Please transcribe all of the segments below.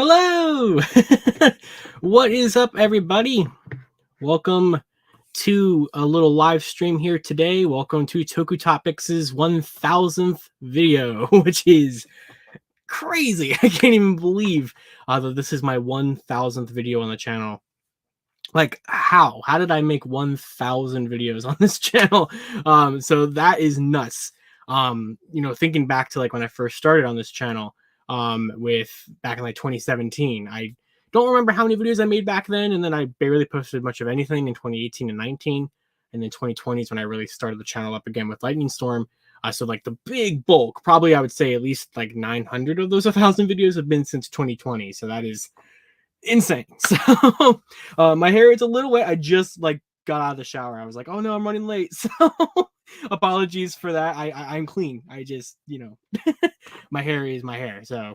Hello! What is up, everybody? Welcome to a little live stream here today. Welcome to Toku Topics' 1000th video, which is crazy. I can't even believe that this is my 1000th video on the channel. Like, how? How did I make 1000 videos on this channel? So that is nuts. Thinking back to like when I first started on this channel, with back in like 2017, I don't remember how many videos I made back then, and then I barely posted much of anything in 2018 and 19, and then 2020 is when I really started the channel up again with Lightning Storm. So like the big bulk, probably I would say at least like 900 of those 1000 videos have been since 2020. So that is insane. So my hair is a little wet. I just like got out of the shower. I was like, oh no, I'm running late. So apologies for that. I'm clean. I just, my hair is my hair. So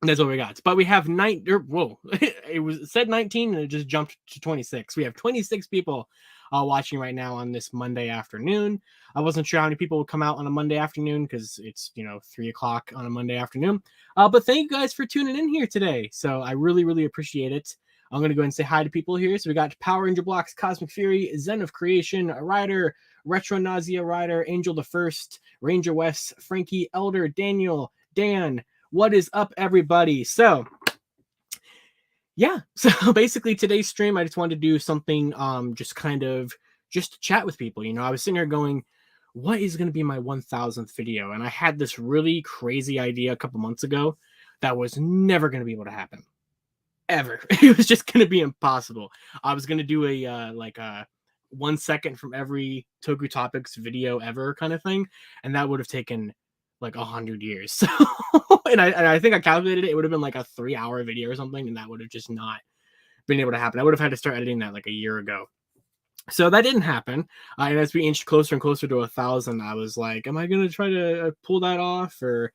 that's what we got. But we have it was said 19 and it just jumped to 26. We have 26 people watching right now on this Monday afternoon. I wasn't sure how many people would come out on a Monday afternoon because it's 3 o'clock on a Monday afternoon. But thank you guys for tuning in here today. So I really, really appreciate it. I'm going to go ahead and say hi to people here. So we got Power Ranger Blocks, Cosmic Fury, Zen of Creation, Rider, Retro Nausea Rider, Angel the First, Ranger West, Frankie, Elder, Daniel, Dan. What is up, everybody? So basically today's stream, I just wanted to do something just to chat with people. I was sitting here going, what is going to be my 1000th video? And I had this really crazy idea a couple months ago that was never going to be able to happen ever. It was just going to be impossible. I was going to do a 1 second from every Toku Topics video ever kind of thing, and that would have taken like 100 years. So and I think I calculated it would have been like a 3-hour video or something, and that would have just not been able to happen. I would have had to start editing that like a year ago. So that didn't happen. And as we inched closer and closer to 1000, I was like, am I going to try to pull that off or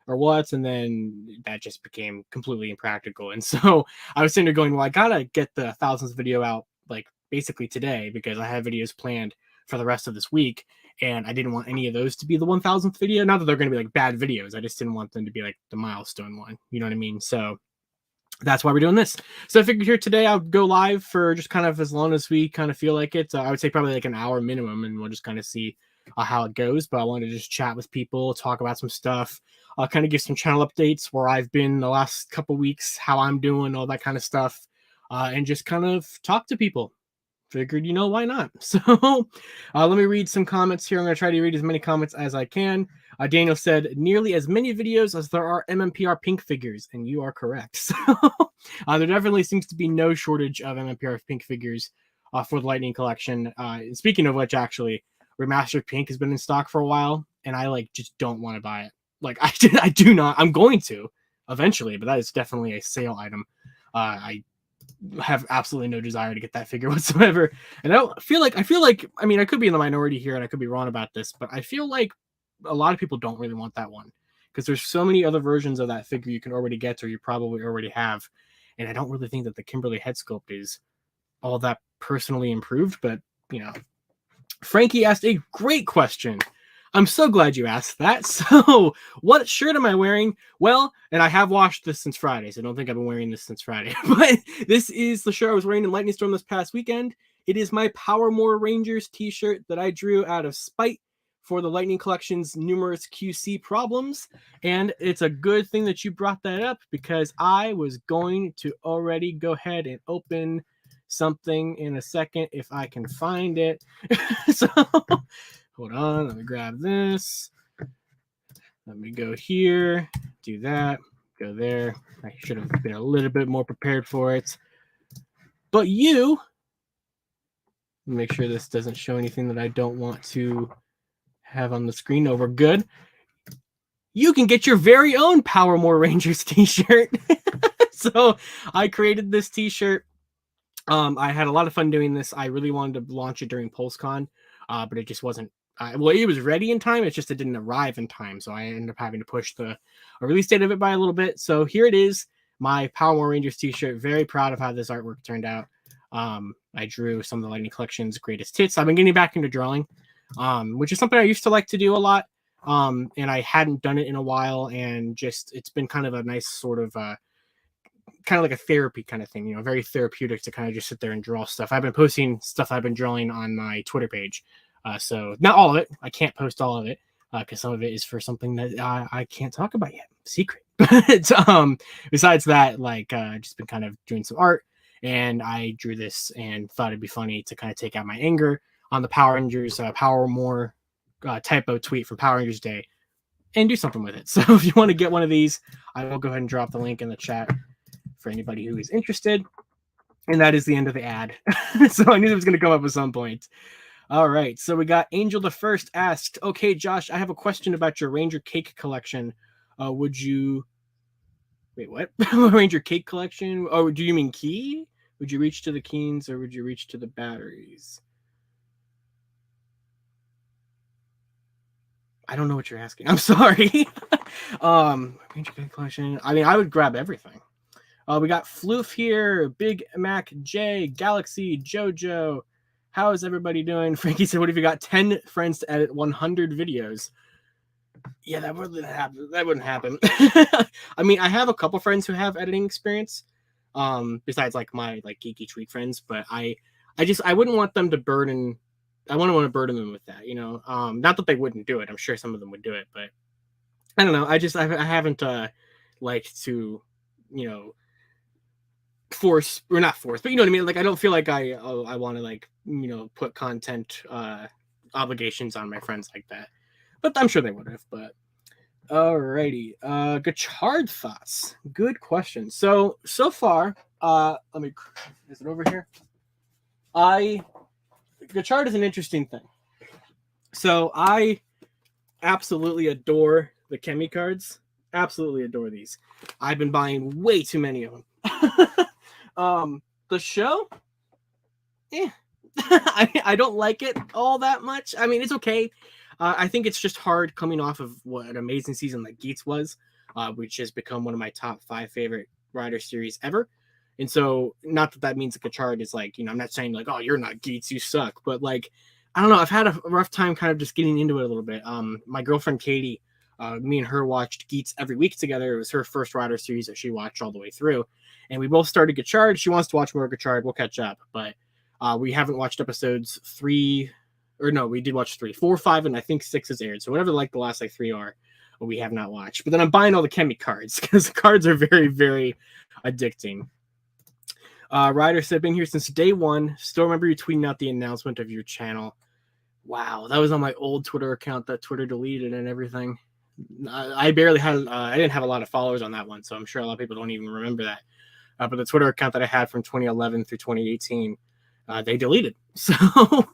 what? And then that just became completely impractical. And so I was sitting there going, well, I got to get the 1000th video out like basically today because I have videos planned for the rest of this week. And I didn't want any of those to be the 1000th video. Not that they're going to be like bad videos. I just didn't want them to be like the milestone one. You know what I mean? So that's why we're doing this. So I figured here today I'll go live for just kind of as long as we kind of feel like it. I would say probably like an hour minimum, and we'll just kind of see how it goes. But I wanted to just chat with people, talk about some stuff. I'll kind of give some channel updates where I've been the last couple weeks, how I'm doing, all that kind of stuff, and just kind of talk to people. Figured, why not? So let me read some comments here. I'm going to try to read as many comments as I can. Daniel said, nearly as many videos as there are MMPR pink figures, and you are correct. So there definitely seems to be no shortage of MMPR pink figures for the Lightning Collection. Speaking of which, actually, Remastered Pink has been in stock for a while, and I just don't want to buy it. Like, I do not. I'm going to eventually, but that is definitely a sale item. I have absolutely no desire to get that figure whatsoever. And I feel like, I mean, I could be in the minority here and I could be wrong about this, but I feel like a lot of people don't really want that one because there's so many other versions of that figure you can already get or you probably already have. And I don't really think that the Kimberly head sculpt is all that personally improved, but Frankie asked a great question. I'm so glad you asked that. So, what shirt am I wearing? Well, and I have washed this since Friday, so don't think I've been wearing this since Friday. But this is the shirt I was wearing in Lightning Storm this past weekend. It is my PowermorRangers T-Shirt that I drew out of spite for the Lightning Collection's numerous QC problems. And it's a good thing that you brought that up because I was going to already go ahead and open something in a second if I can find it. So... hold on, let me grab this. Let me go here, do that, go there. I should have been a little bit more prepared for it. But make sure this doesn't show anything that I don't want to have on the screen. No, we're good. You can get your very own PowermorRangers T-Shirt. So I created this T-shirt. I had a lot of fun doing this. I really wanted to launch it during PulseCon, but it just wasn't. Well, it was ready in time. It's just it didn't arrive in time. So I ended up having to push the release date of it by a little bit. So here it is, my PowermorRangers T-shirt. Very proud of how this artwork turned out. I drew some of the Lightning Collection's greatest hits. I've been getting back into drawing, which is something I used to like to do a lot. And I hadn't done it in a while. And just it's been kind of a nice sort of kind of like a therapy kind of thing, you know, very therapeutic to kind of just sit there and draw stuff. I've been posting stuff I've been drawing on my Twitter page. So not all of it. I can't post all of it because some of it is for something that I can't talk about yet. Secret. But besides that, like just been kind of doing some art, and I drew this and thought it'd be funny to kind of take out my anger on the Power Rangers Power More typo tweet from Power Rangers Day and do something with it. So if you want to get one of these, I will go ahead and drop the link in the chat for anybody who is interested. And that is the end of the ad. So I knew it was going to come up at some point. All right. So we got Angel the First asked, okay, Josh, I have a question about your Ranger cake collection. Would you... Wait, what? Ranger cake collection? Oh, do you mean key? Would you reach to the keys or would you reach to the batteries? I don't know what you're asking. I'm sorry. Ranger cake collection. I mean, I would grab everything. We got Floof here, Big Mac J, Galaxy, Jojo. How is everybody doing? Frankie said, what if you got 10 friends to edit 100 videos? Yeah, that wouldn't happen. That wouldn't happen. I mean, I have a couple friends who have editing experience, besides like my like geeky tweak friends, but I wouldn't want them to burden. I wouldn't want to burden them with that, you know. Not that they wouldn't do it. I'm sure some of them would do it, but I don't know. I haven't liked to, you know, force or not force, but you know what I mean. Like I don't feel like I want to like, you know, put content obligations on my friends like that. But I'm sure they would have. But alrighty, Gachard thoughts. Good question. So far, let me. Is it over here? Gachard is an interesting thing. So I absolutely adore the Chemi cards. Absolutely adore these. I've been buying way too many of them. The show, I don't like it all that much. I mean, it's okay. I think it's just hard coming off of what an amazing season like Geats was, which has become one of my top 5 favorite Rider series ever. And so, not that means that Gachard is like, you know, I'm not saying like, oh, you're not Geats, you suck. But like, I don't know. I've had a rough time kind of just getting into it a little bit. My girlfriend Katie, me and her watched Geats every week together. It was her first Rider series that she watched all the way through. And we both started Gachard. She wants to watch more Gachard. We'll catch up. But we haven't watched episodes 3... Or no, we did watch 3, 4, 5, and I think 6 is aired. So whatever like the last like 3 are, we have not watched. But then I'm buying all the Chemi cards because the cards are very, very addicting. Ryder said, been here since day 1. Still remember you tweeting out the announcement of your channel. Wow, that was on my old Twitter account that Twitter deleted and everything. I barely had, I didn't have a lot of followers on that one, so I'm sure a lot of people don't even remember that. But the Twitter account that I had from 2011 through 2018, they deleted. So,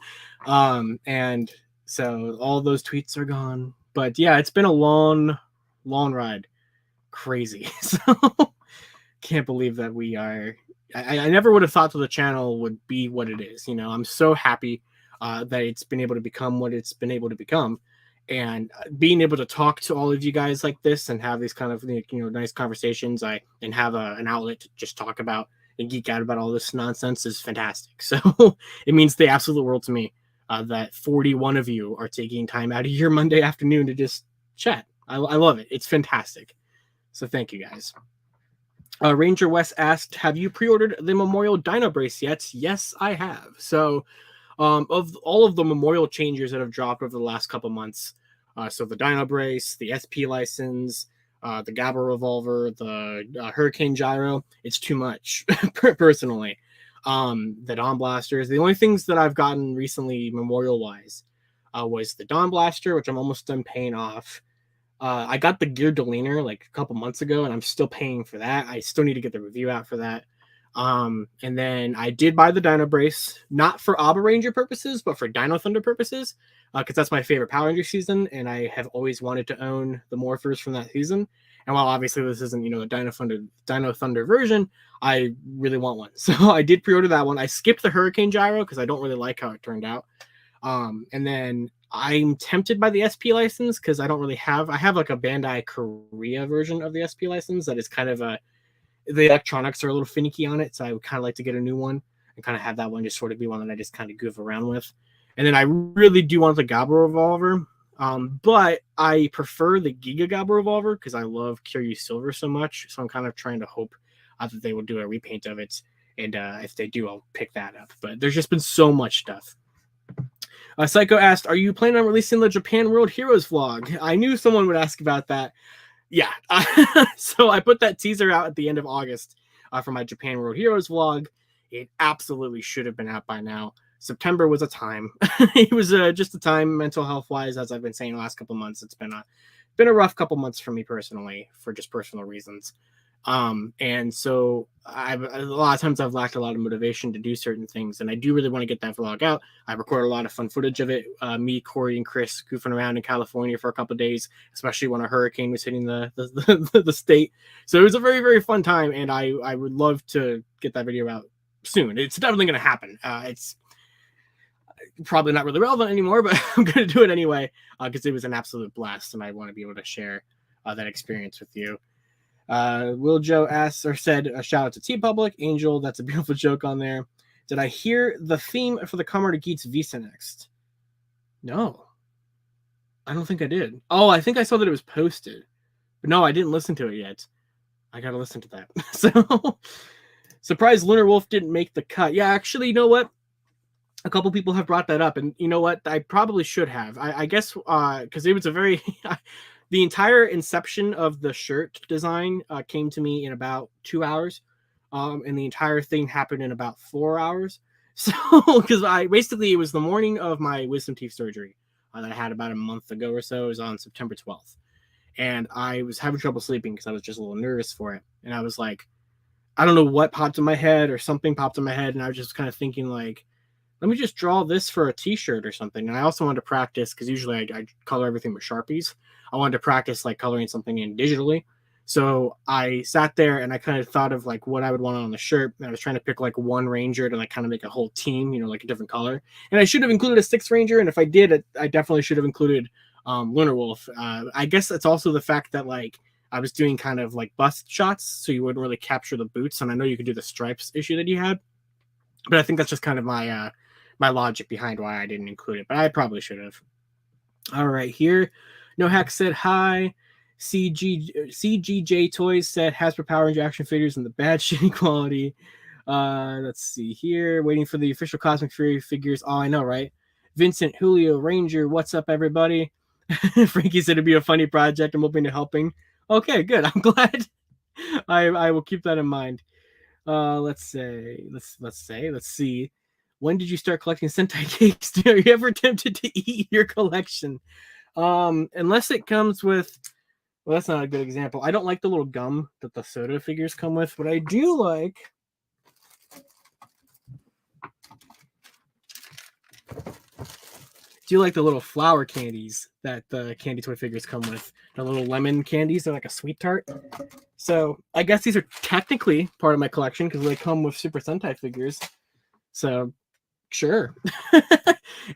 and so all those tweets are gone. But yeah, it's been a long ride. Crazy. So can't believe that we are. I never would have thought that the channel would be what it is. You know, I'm so happy that it's been able to become what it's been able to become. And being able to talk to all of you guys like this and have these kind of, you know, nice conversations, and have an outlet to just talk about and geek out about all this nonsense is fantastic. So it means the absolute world to me that 41 of you are taking time out of your Monday afternoon to just chat. I love it. It's fantastic. So thank you guys. Ranger West asked, have you pre-ordered the Memorial Dino Brace yet? Yes, I have. So of all of the Memorial changers that have dropped over the last couple months, so the Dino Brace, the SP license, the Gabba Revolver, the Hurricane Gyro, it's too much, personally. The Dawn Blasters, the only things that I've gotten recently Memorial-wise was the Dawn Blaster, which I'm almost done paying off. I got the Gear Delener like a couple months ago, and I'm still paying for that. I still need to get the review out for that. And then I did buy the Dino Brace, not for Abba Ranger purposes, but for Dino Thunder purposes, because that's my favorite Power Ranger season, and I have always wanted to own the Morphers from that season. And while obviously this isn't, you know, the Dino Thunder version, I really want one. So I did pre-order that one. I skipped the Hurricane Gyro because I don't really like how it turned out. And then I'm tempted by the SP license because I have like a Bandai Korea version of the SP license that is kind of the electronics are a little finicky on it, so I would kind of like to get a new one and kind of have that one just sort of be one that I just kind of goof around with. And then I really do want the Gabba Revolver, but I prefer the Giga Gabba Revolver because I love Kiryu Silver so much, so I'm kind of trying to hope that they will do a repaint of it. And if they do, I'll pick that up. But there's just been so much stuff. Psycho asked, are you planning on releasing the Japan World Heroes vlog? I knew someone would ask about that. Yeah. So I put that teaser out at the end of August for my Japan World Heroes vlog. It absolutely should have been out by now. September was a time. It was just a time mental health wise, as I've been saying the last couple months. It's been a rough couple months for me personally, for just personal reasons. And so a lot of times I've lacked a lot of motivation to do certain things, and I do really want to get that vlog out. I recorded a lot of fun footage of it. Me, Corey, and Chris goofing around in California for a couple of days, especially when a hurricane was hitting the state. So it was a very, very fun time, and I would love to get that video out soon. It's definitely going to happen. It's probably not really relevant anymore, but I'm going to do it anyway because it was an absolute blast, and I want to be able to share that experience with you. Will Joe asked or said a shout out to T Public Angel. That's a beautiful joke on there. Did I hear the theme for the Kamen Rider Geats Visa next? No, I don't think I did. Oh, I think I saw that it was posted, but no, I didn't listen to it yet. I gotta listen to that. So, surprised Lunar Wolf didn't make the cut. Yeah, actually, you know what? A couple people have brought that up, and you know what? I probably should have. I guess because it was a very the entire inception of the shirt design came to me in about 2 hours, and the entire thing happened in about 4 hours. So, because it was the morning of my wisdom teeth surgery that I had about a month ago or so. It was on September 12th, and I was having trouble sleeping because I was just a little nervous for it. And I was like, I don't know what popped in my head, or something popped in my head, and I was just kind of thinking like, let me just draw this for a T-shirt or something. And I also wanted to practice, because usually I color everything with Sharpies. I wanted to practice like coloring something in digitally. So I sat there and I kind of thought of like what I would want on the shirt. And I was trying to pick like one Ranger to like kind of make a whole team, like a different color. And I should have included a 6th Ranger. And if I did, I definitely should have included Lunar Wolf. I guess it's also the fact that like I was doing kind of like bust shots, so you wouldn't really capture the boots. And I know you could do the stripes issue that you had, but I think that's just kind of my my logic behind why I didn't include it, but I probably should have. All right, here. No Hack said hi. CGJ Toys said Hasbro Power Ranger action figures in the bad shitty quality. Let's see here. Waiting for the official Cosmic Fury figures. Oh, I know, right? Vincent Julio Ranger, what's up, everybody? Frankie said it'd be a funny project. I'm open to helping. Okay, good. I'm glad. I will keep that in mind. Let's see. When did you start collecting Sentai cakes? Are you ever tempted to eat your collection? Unless it comes with, well, that's not a good example. I don't like the little gum that the soda figures come with, but I do like the little flower candies that the candy toy figures come with. The little lemon candies, they're like a sweet tart. So I guess these are technically part of my collection because they come with Super Sentai figures. So sure.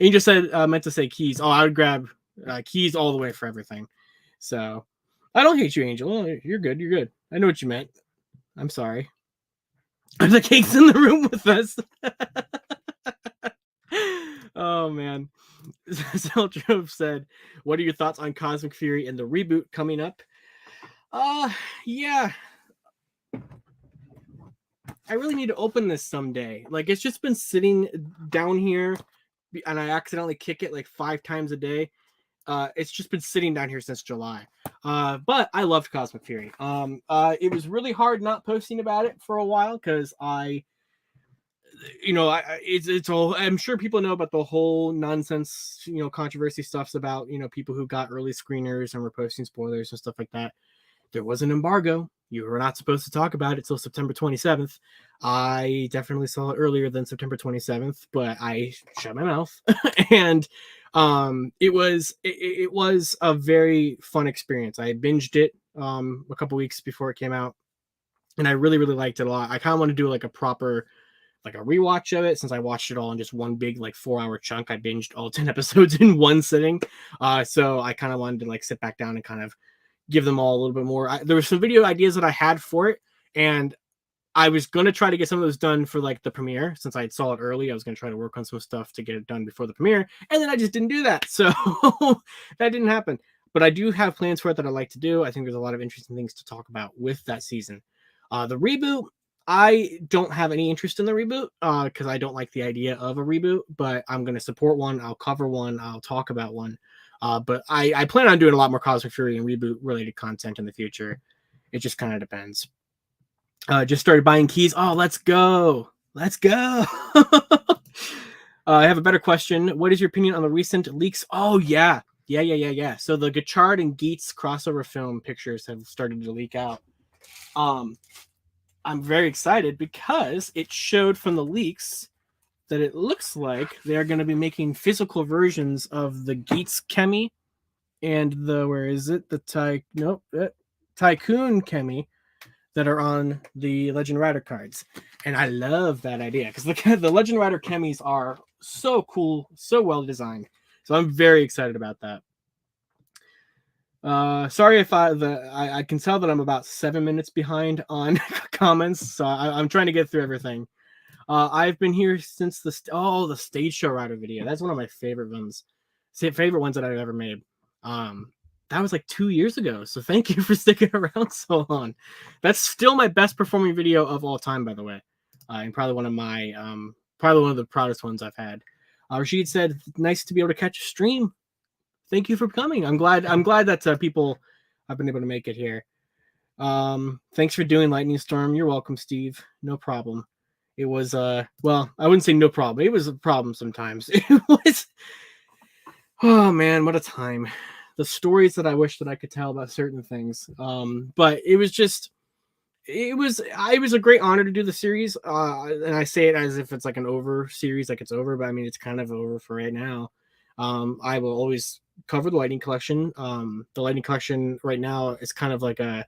Angel said, meant to say keys. Oh, I would grab keys all the way for everything. So I don't hate you, Angel. You're good. You're good. I know what you meant. I'm sorry. Are the cakes in the room with us? Oh, man. Zeltrove said, what are your thoughts on Cosmic Fury and the reboot coming up? Yeah. I really need to open this someday. Like, it's just been sitting down here, and I accidentally kick it like 5 times a day. It's just been sitting down here since July. But I loved Cosmic Fury. It was really hard not posting about it for a while because it's all. I'm sure people know about the whole nonsense, controversy stuffs about people who got early screeners and were posting spoilers and stuff like that. There was an embargo. You were not supposed to talk about it till September 27th. I definitely saw it earlier than September 27th, but I shut my mouth. And it was a very fun experience. I binged it a couple weeks before it came out, and I really, really liked it a lot. I kind of want to do like a proper a rewatch of it since I watched it all in just one big 4-hour chunk. I binged all 10 episodes in one sitting. So I kind of wanted to sit back down and kind of give them all a little bit more. There were some video ideas that I had for it, and I was going to try to get some of those done for the premiere. Since I saw it early, I was going to try to work on some stuff to get it done before the premiere, and then I just didn't do that. So that didn't happen. But I do have plans for it that I like to do. I think there's a lot of interesting things to talk about with that season. The reboot, I don't have any interest in the reboot because I don't like the idea of a reboot, but I'm going to support one. I'll cover one. I'll talk about one. But I plan on doing a lot more Cosmic Fury and reboot related content in the future. It just kind of depends. Just started buying keys. Oh, let's go. Let's go. I have a better question. What is your opinion on the recent leaks? Oh, yeah. Yeah. So the Gachard and Geets crossover film pictures have started to leak out. I'm very excited because it showed from the leaks that it looks like they're going to be making physical versions of the Geets Kemi and the, where is it? The Tycoon Kemi that are on the Legend Rider cards. And I love that idea because the Legend Rider Kemis are so cool, so well designed. So I'm very excited about that. Sorry if I can tell that I'm about 7 minutes behind on comments, so I'm trying to get through everything. I've been here since the Stage Show Rider video. That's one of my favorite ones that I've ever made. That was like 2 years ago, so thank you for sticking around so long. That's still my best performing video of all time, by the way, and probably one of the proudest ones I've had. Rashid said, "Nice to be able to catch a stream." Thank you for coming. I'm glad that people have been able to make it here. Thanks for doing Lightning Storm. You're welcome, Steve. No problem. It was well, I wouldn't say no problem. It was a problem sometimes. It was, oh man, what a time. The stories that I wish that I could tell about certain things. But it was a great honor to do the series. And I say it as if it's like an over series, like it's over, but I mean it's kind of over for right now. I will always cover the Lightning Collection. The Lightning Collection right now is kind of like a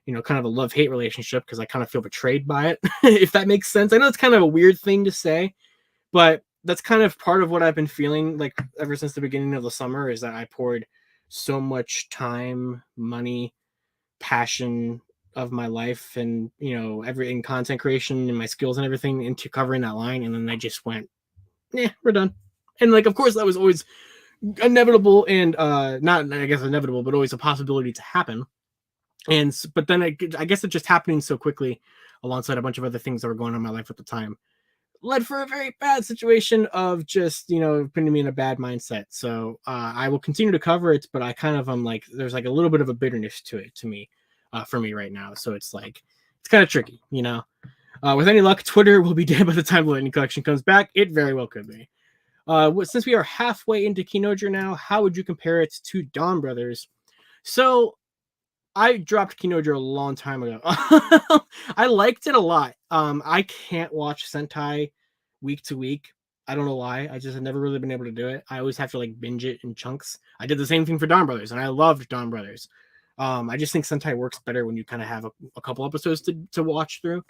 love-hate relationship because I kind of feel betrayed by it, if that makes sense. I know it's kind of a weird thing to say, but that's kind of part of what I've been feeling like ever since the beginning of the summer, is that I poured so much time, money, passion of my life and, everything, content creation and my skills and everything into covering that line. And then I just went, yeah, we're done. And like, of course that was always inevitable and not, I guess, inevitable, but always a possibility to happen. But then I guess it just happening so quickly alongside a bunch of other things that were going on in my life at the time led for a very bad situation of just, putting me in a bad mindset. So I will continue to cover it, but I kind of am like, there's like a little bit of a bitterness to it for me right now. So it's like, it's kind of tricky, with any luck, Twitter will be dead by the time the Lightning Collection comes back. It very well could be. Since we are halfway into Kinoger now, how would you compare it to Dawn Brothers? So I dropped Kinoger a long time ago. I liked it a lot. I can't watch Sentai week to week. I don't know why. I just have never really been able to do it. I always have to like binge it in chunks. I did the same thing for Dawn Brothers, and I loved Dawn Brothers. I just think Sentai works better when you kind of have a couple episodes to watch through.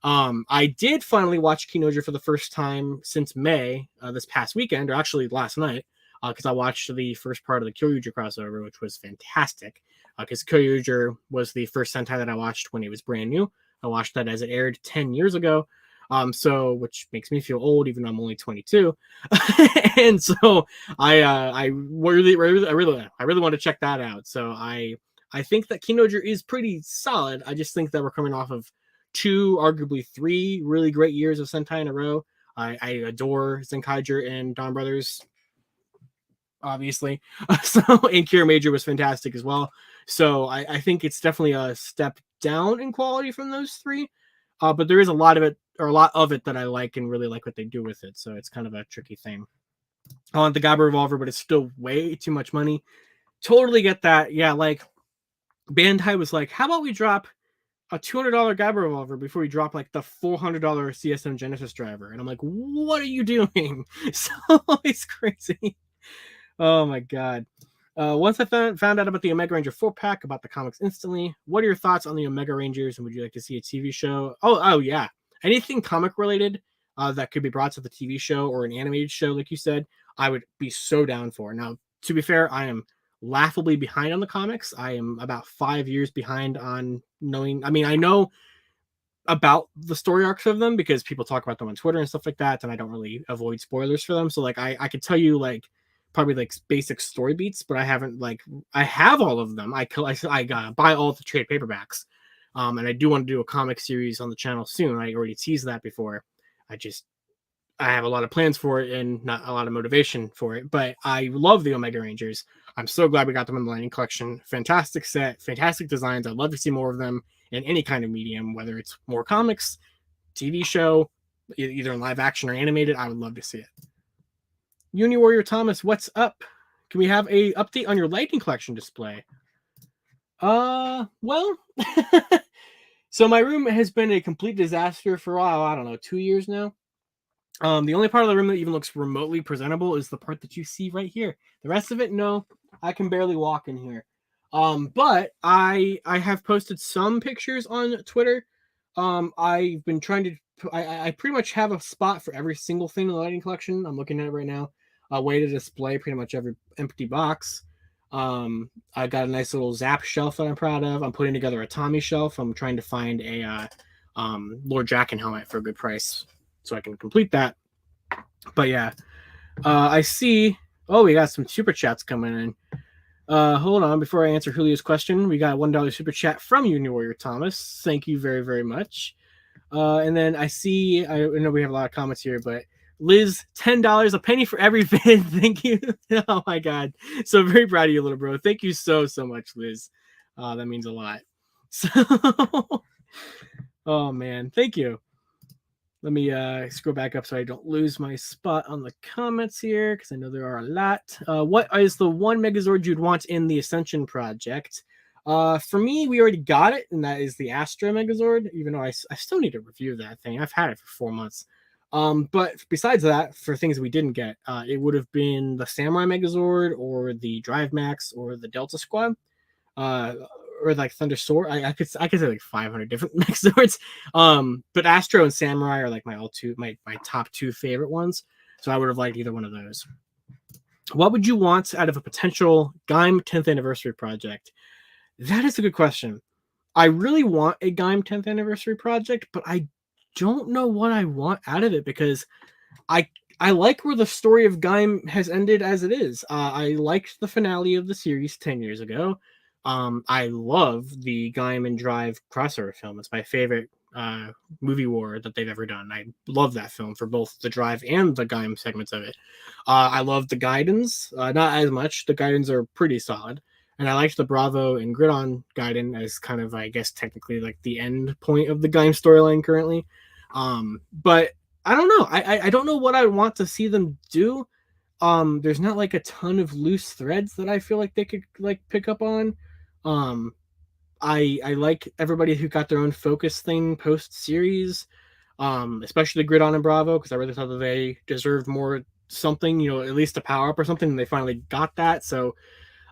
I did finally watch Kinoger for the first time since May, this past weekend, or actually last night, because I watched the first part of the Kyoryuger crossover, which was fantastic. Because Kyoryuger was the first Sentai that I watched when it was brand new. I watched that as it aired 10 years ago. So which makes me feel old, even though I'm only 22. And so I really want to check that out. So I think that Kinoger is pretty solid. I just think that we're coming off of 2, arguably 3 really great years of Sentai in a row. I adore Zenkaiger and Dawn Brothers, obviously. And Kira Major was fantastic as well. So I think it's definitely a step down in quality from those 3. But there is a lot of it that I like and really like what they do with it. So it's kind of a tricky thing. I want the Gabba Revolver, but it's still way too much money. Totally get that. Yeah, like Bandai was like, how about we drop a $200 Gabba Revolver before we drop like the $400 CSM Genesis driver? And I'm like, what are you doing? So it's crazy. Oh my god. Once I found out about the Omega Ranger 4-pack, about the comics instantly. What are your thoughts on the Omega Rangers, and would you like to see a TV show? Oh yeah. Anything comic related that could be brought to the TV show or an animated show, like you said, I would be so down for. Now, to be fair, I am laughably behind on the comics. I am about 5 years behind on knowing. I mean, I know about the story arcs of them because people talk about them on Twitter and stuff like that, and I don't really avoid spoilers for them. So like I could tell you like probably like basic story beats, but I haven't I have all of them. I buy all the trade paperbacks. And I do want to do a comic series on the channel soon. I already teased that before. I have a lot of plans for it and not a lot of motivation for it, but I love the Omega Rangers. I'm so glad we got them in the Lightning Collection. Fantastic set, fantastic designs. I'd love to see more of them in any kind of medium, whether it's more comics, TV show, either in live action or animated. I would love to see it. Uni Warrior Thomas, what's up? Can we have a update on your Lightning Collection display? Well, so my room has been a complete disaster for a while. I don't know, 2 years now. The only part of the room that even looks remotely presentable is the part that you see right here. The rest of it, no, I can barely walk in here. But I have posted some pictures on Twitter. I've been trying to. I pretty much have a spot for every single thing in the Lightning Collection. I'm looking at it right now. A way to display pretty much every empty box. I got a nice little Zap shelf that I'm proud of. I'm putting together a Tommy shelf. I'm trying to find a Lord Draken helmet for a good price, so I can complete that. But yeah, I see. Oh, we got some super chats coming in. Hold on, before I answer Julio's question, we got a $1 super chat from Uni Warrior Thomas. Thank you very, very much. And then I see. I know we have a lot of comments here, but Liz, $10, a penny for every vid. Thank you. Oh my God, so very proud of you, little bro. Thank you so much, Liz. That means a lot. So, oh man, thank you. Let me scroll back up so I don't lose my spot on the comments here, because I know there are a lot. What is the one Megazord you'd want in the Ascension project? For me, we already got it, and that is the Astra Megazord, even though I still need to review that thing. I've had it for 4 months. But besides that, for things we didn't get, it would have been the Samurai Megazord, or the Drive Max, or the Delta Squad. Or like Thunder Sword. I could say like 500 different Megazords. But Astro and Samurai are like my top 2 favorite ones. So I would have liked either one of those. What would you want out of a potential Gaim 10th anniversary project? That is a good question. I really want a Gaim 10th anniversary project, but I don't know what I want out of it, because I like where the story of Gaim has ended as it is. I liked the finale of the series 10 years ago. I love the Gaim and Drive crossover film. It's my favorite movie war that they've ever done. I love that film for both the Drive and the Gaim segments of it. I love the Gaidens, not as much. The Gaidens are pretty solid. And I liked the Bravo and Gridon Gaiden as kind of, I guess, technically like the end point of the Gaim storyline currently. But I don't know. I don't know what I want to see them do. There's not like a ton of loose threads that I feel like they could like pick up on. I like everybody who got their own focus thing post series, especially Gridon and Bravo, because I really thought that they deserved more something, at least a power up or something, and they finally got that. So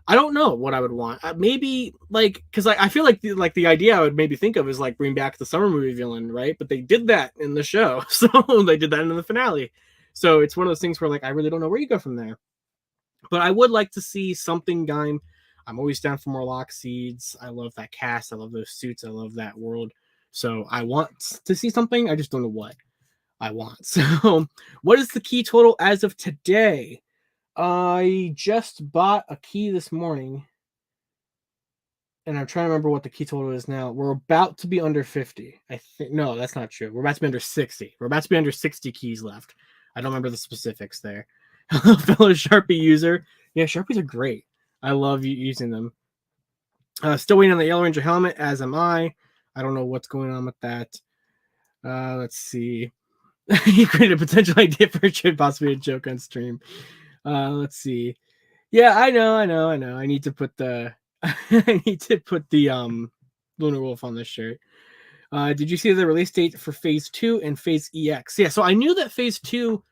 I don't know what I would want. Maybe like, because I feel like the idea I would maybe think of is like bring back the summer movie villain, right? But they did that in the show, so they did that in the finale. So it's one of those things where like I really don't know where you go from there. But I would like to see something Gaim. I'm always down for more Lock Seeds. I love that cast. I love those suits. I love that world. So I want to see something. I just don't know what I want. So what is the key total as of today? I just bought a key this morning, and I'm trying to remember what the key total is now. We're about to be under 50. I think no, that's not true. We're about to be under 60. We're about to be under 60 keys left. I don't remember the specifics there. Fellow Sharpie user. Yeah, Sharpies are great. I love using them. Still waiting on the Yellow Ranger helmet, as am I. I don't know what's going on with that. Let's see. You created a potential idea for it should possibly a joke on stream. Let's see. Yeah, I know. I need to put the Lunar Wolf on this shirt. Did you see the release date for Phase 2 and Phase EX? Yeah, so I knew that Phase 2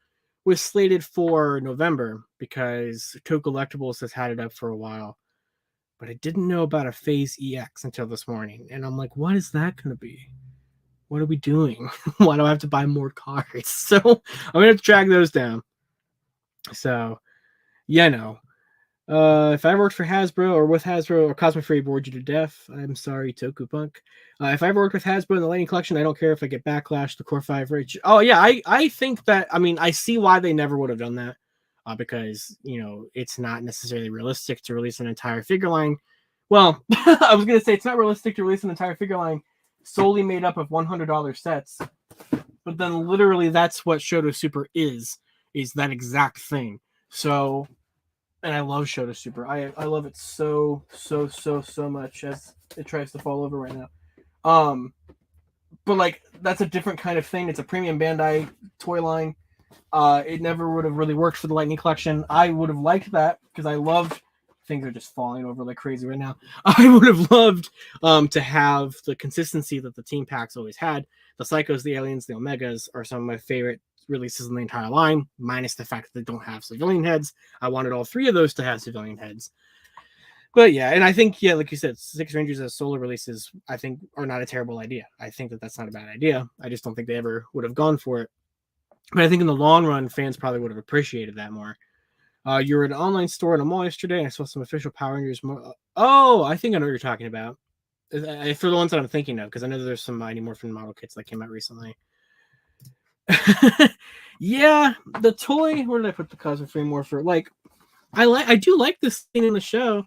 was slated for November because Toku Collectibles has had it up for a while. But I didn't know about a Phase EX until this morning. And I'm like, what is that going to be? What are we doing? Why do I have to buy more cards? So I'm going to have to track those down. So, yeah, no. If I worked for Hasbro or with Hasbro or Cosmic Fury bored you to death, I'm sorry, Toku Punk. If I ever worked with Hasbro in the Lightning Collection, I don't care if I get Backlash, the Core 5 Rage. Oh, yeah, I think that, I see why they never would have done that. Because, it's not necessarily realistic to release an entire figure line. Well, I was going to say it's not realistic to release an entire figure line solely made up of $100 sets. But then literally that's what Shoto Super is that exact thing. So, and I love Shoto Super. I love it so much as it tries to fall over right now. But like that's a different kind of thing. It's a premium Bandai toy line. It never would have really worked for the Lightning Collection. I would have liked that because I loved. Things are just falling over like crazy right now. I would have loved to have the consistency that the team packs always had. The Psychos, the Aliens, the Omegas are some of my favorite releases in the entire line, minus the fact that they don't have civilian heads. I wanted all three of those to have civilian heads. But yeah, and I think, yeah, like you said, Six Rangers as solo releases, I think, are not a terrible idea. I think that that's not a bad idea. I just don't think they ever would have gone for it. But I think in the long run, fans probably would have appreciated that more. You were at an online store in a mall yesterday. I saw some official Power Rangers. Oh, I think I know what you're talking about. For the ones that I'm thinking of, because I know there's some Mighty Morphin model kits that came out recently. Yeah, the toy. Where did I put the Cosmic Free Morpher? Like, I do like this thing in the show.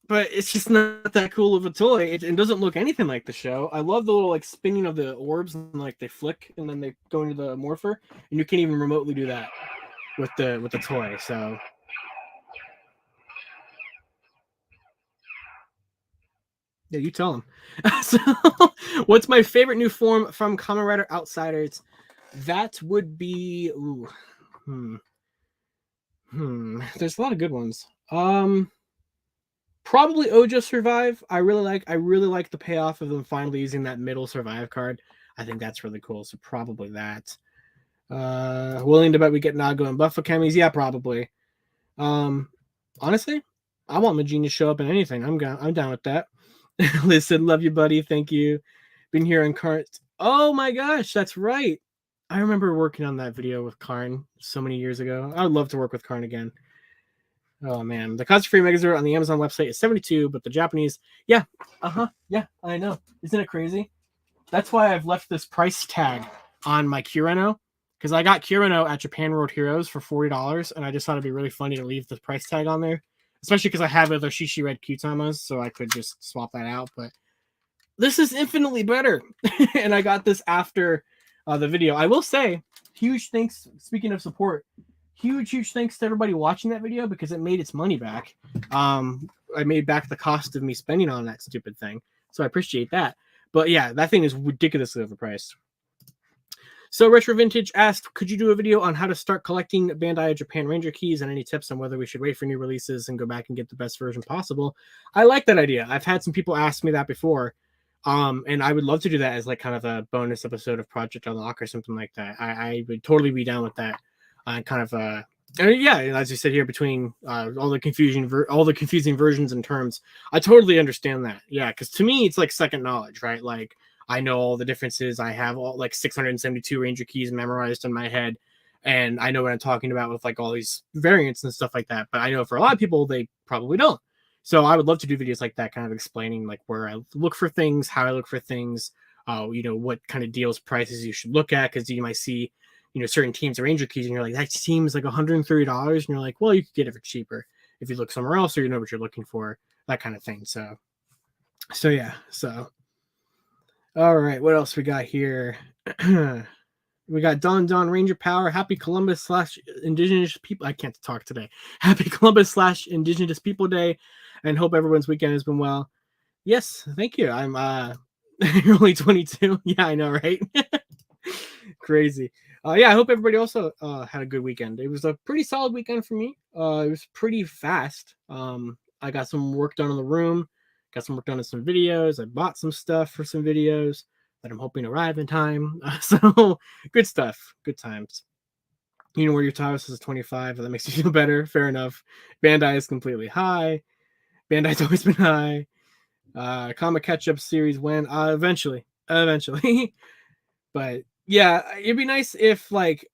But it's just not that cool of a toy. It doesn't look anything like the show. I love the little like spinning of the orbs and like they flick and then they go into the morpher, and you can't even remotely do that with the toy. So yeah, you tell them. So what's my favorite new form from Kamen Rider Outsiders? That would be There's a lot of good ones. Probably Ojo Survive. I really like the payoff of them finally using that middle survive card. I think that's really cool. So probably that. Willing to bet we get Nago and Buffa Chemis? Yeah, probably. Honestly, I want Majin to show up in anything. I'm down with that. Listen, love you, buddy. Thank you. Been here on Karn. Oh my gosh, that's right. I remember working on that video with Karn so many years ago. I would love to work with Karn again. Oh man, the cost free Megazord on the Amazon website is $72, but the Japanese, yeah, yeah, I know. Isn't it crazy? That's why I've left this price tag on my Kireno, because I got Kireno at Japan World Heroes for $40, and I just thought it'd be really funny to leave the price tag on there, especially because I have other Shishi Red Q-Tamas, so I could just swap that out. But this is infinitely better, and I got this after the video. I will say, huge thanks. Speaking of support. Huge thanks to everybody watching that video because it made its money back. I made back the cost of me spending on that stupid thing. So I appreciate that. But yeah, that thing is ridiculously overpriced. So Retro Vintage asked, could you do a video on how to start collecting Bandai Japan Ranger keys and any tips on whether we should wait for new releases and go back and get the best version possible? I like that idea. I've had some people ask me that before. And I would love to do that as like kind of a bonus episode of Project Unlock or something like that. I would totally be down with that. Yeah, as you said here, between all the confusing versions and terms, I totally understand that. Yeah, because to me, it's like second knowledge, right? Like I know all the differences. I have all like 672 Ranger keys memorized in my head, and I know what I'm talking about with like all these variants and stuff like that. But I know for a lot of people, they probably don't. So I would love to do videos like that, kind of explaining like where I look for things, how I look for things, what kind of deals, prices you should look at, because you might see certain teams of Ranger keys, and you're like, that team is like $130, and you're like, well, you could get it for cheaper if you look somewhere else, or you know what you're looking for, that kind of thing. So yeah. So, all right, what else we got here? We got Don Ranger Power. Happy Columbus / Indigenous People. I can't talk today. Happy Columbus / Indigenous People Day, and hope everyone's weekend has been well. Yes, thank you. I'm you're only 22. Yeah, I know, right? Crazy. Yeah, I hope everybody also had a good weekend. It was a pretty solid weekend for me. It was pretty fast. I got some work done in the room, got some work done on some videos. I bought some stuff for some videos that I'm hoping arrive in time. So good stuff, good times. You know where your Taurus is 25, and that makes you feel better. Fair enough. Bandai is completely high. Bandai's always been high. Comic catch-up series when eventually. But yeah, it'd be nice if like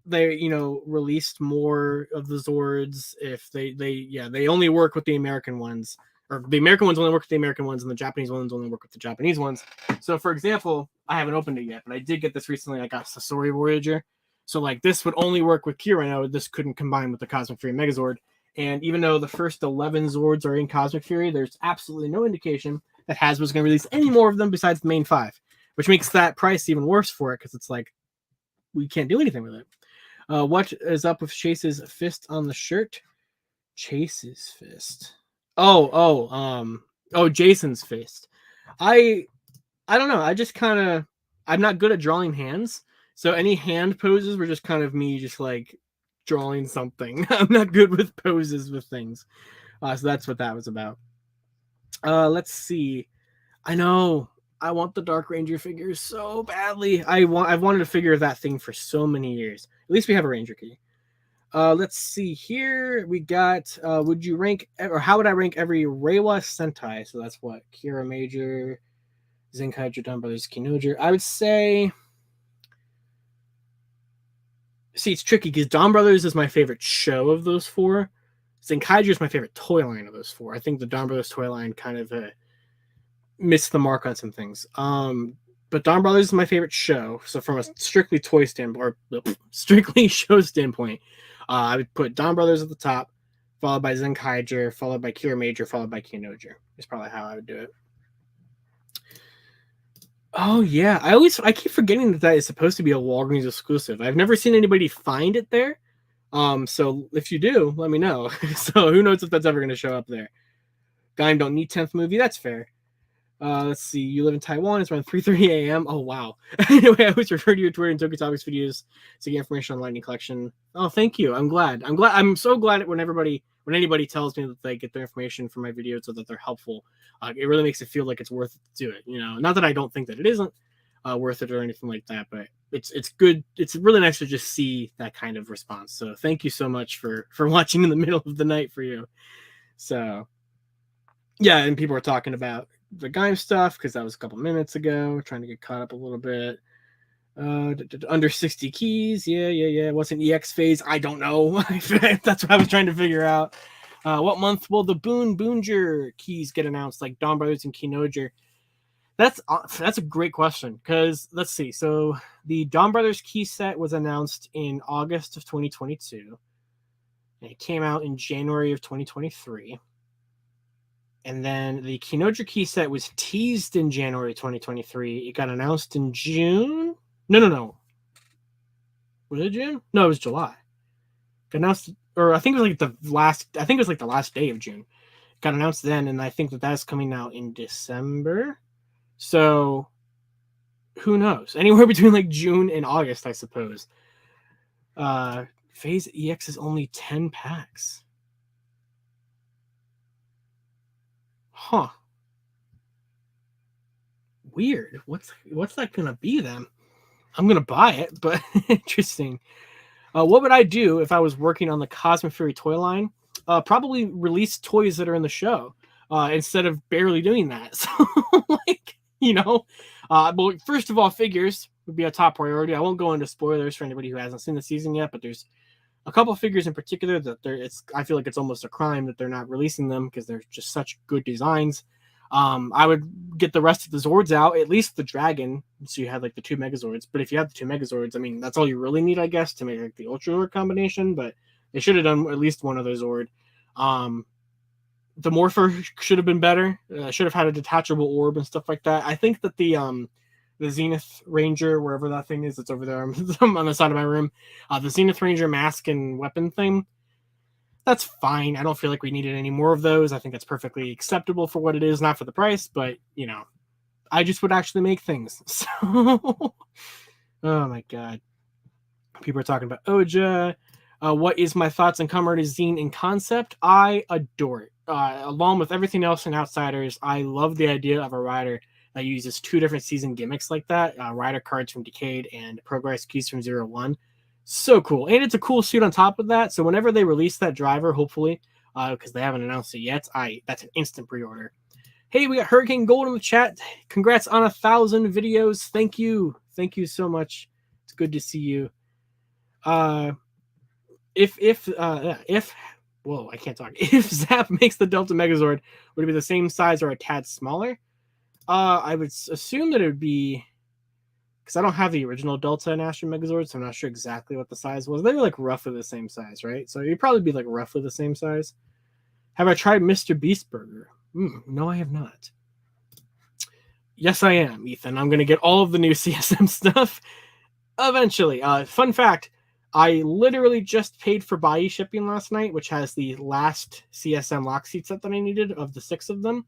they released more of the Zords. If they only work with the American ones, or the American ones only work with the American ones, and the Japanese ones only work with the Japanese ones. So for example, I haven't opened it yet, but I did get this recently. I got Sasori Voyager. So like this would only work with Kireno. This couldn't combine with the Cosmic Free Megazord. And even though the first 11 Zords are in Cosmic Fury, there's absolutely no indication that Hasbro's going to release any more of them besides the main 5, which makes that price even worse for it because it's like we can't do anything with it. What is up with Chase's fist on the shirt? Chase's fist. Oh, Jason's fist. I don't know. I just kind of I'm not good at drawing hands, so any hand poses were just kind of me just like drawing something. I'm not good with poses with things. So that's what that was about. Let's see. I know I want the Dark Ranger figures so badly. I've wanted to figure that thing for so many years. At least we have a Ranger key. Let's see here. We got would you rank or how would I rank every Reiwa Sentai? So that's what Kira Major, Zenkai Dawn Brothers, Kinoger. I would say. See, it's tricky because Dawn Brothers is my favorite show of those 4. Zenkaiger is my favorite toy line of those 4. I think the Dawn Brothers toy line kind of missed the mark on some things. But Dawn Brothers is my favorite show. So from a strictly toy standpoint, or strictly show standpoint, I would put Dawn Brothers at the top, followed by Zenkaiger, followed by Kira Major, followed by Kinoger. Is probably how I would do it. Oh yeah, I keep forgetting that is supposed to be a Walgreens exclusive. I've never seen anybody find it there. So if you do, let me know. So who knows if that's ever going to show up there. Gaim don't need 10th movie. That's fair. Let's see. You live in Taiwan. It's around 3:30 a.m. Oh wow. Anyway, I always refer to your Twitter and Toku Topics videos to get information on Lightning Collection. Oh, thank you. I'm glad. I'm so glad when anybody tells me that they get their information from my videos so that they're helpful. It really makes it feel like it's worth it to do it. You know, not that I don't think that it isn't worth it or anything like that, but it's good. It's really nice to just see that kind of response. So thank you so much for watching in the middle of the night for you. So yeah, and people are talking about the Gaim stuff because that was a couple minutes ago. Trying to get caught up a little bit. Under 60 keys. Yeah. What's an EX phase? I don't know. That's what I was trying to figure out. What month will the Boonger keys get announced, like Dawn Brothers and Kinoger? That's a great question because let's see. So the Dawn Brothers key set was announced in August of 2022, and it came out in January of 2023. And then the Kinoger key set was teased in January 2023. It got announced in June. No. Was it June? No, it was July. Got announced, or I think it was like the last day of June. It got announced then, and I think that's coming out in December. So who knows? Anywhere between like June and August, I suppose. Phase EX is only 10 packs. Huh. Weird. What's that gonna be then? I'm gonna buy it, but interesting. What would I do if I was working on the Cosmic Fury toy line? Probably release toys that are in the show instead of barely doing that. So, like, you know, well, first of all, figures would be a top priority. I won't go into spoilers for anybody who hasn't seen the season yet, but there's a couple of figures in particular that I feel like it's almost a crime that they're not releasing them because they're just such good designs. I would get the rest of the Zords out, at least the Dragon, so you had like the 2 Megazords. But if you have the 2 Megazords, I mean, that's all you really need, I guess, to make like the Ultra Zord combination. But they should have done at least one other Zord. The Morpher should have been better. Should have had a detachable orb and stuff like that. I think that the Zenith Ranger, wherever that thing is, it's over there on the side of my room. The Zenith Ranger mask and weapon thing, that's fine. I don't feel like we needed any more of those. I think that's perfectly acceptable for what it is, not for the price, but, you know, I just would actually make things. So, oh my God. People are talking about Oja. What is my thoughts on Kamen Rider Zine in concept? I adore it. Along with everything else in Outsiders, I love the idea of a rider that uses 2 different season gimmicks like that. Rider cards from Decade and Progress keys from 01. So cool. And it's a cool suit on top of that. So whenever they release that driver, hopefully, because they haven't announced it yet, that's an instant pre-order. Hey, we got Hurricane Gold in the chat. Congrats on 1,000 videos. Thank you. Thank you so much. It's good to see you. If whoa, I can't talk. If Zap makes the Delta Megazord, would it be the same size or a tad smaller? I would assume that it would be because I don't have the original Delta and Astro Megazord, so I'm not sure exactly what the size was. They were like roughly the same size, right? So you'd probably be like roughly the same size. Have I tried Mr. Beast Burger? No, I have not. Yes, I am, Ethan. I'm going to get all of the new CSM stuff eventually. Fun fact, I literally just paid for Bai shipping last night, which has the last CSM lock seat set that I needed of the 6 of them.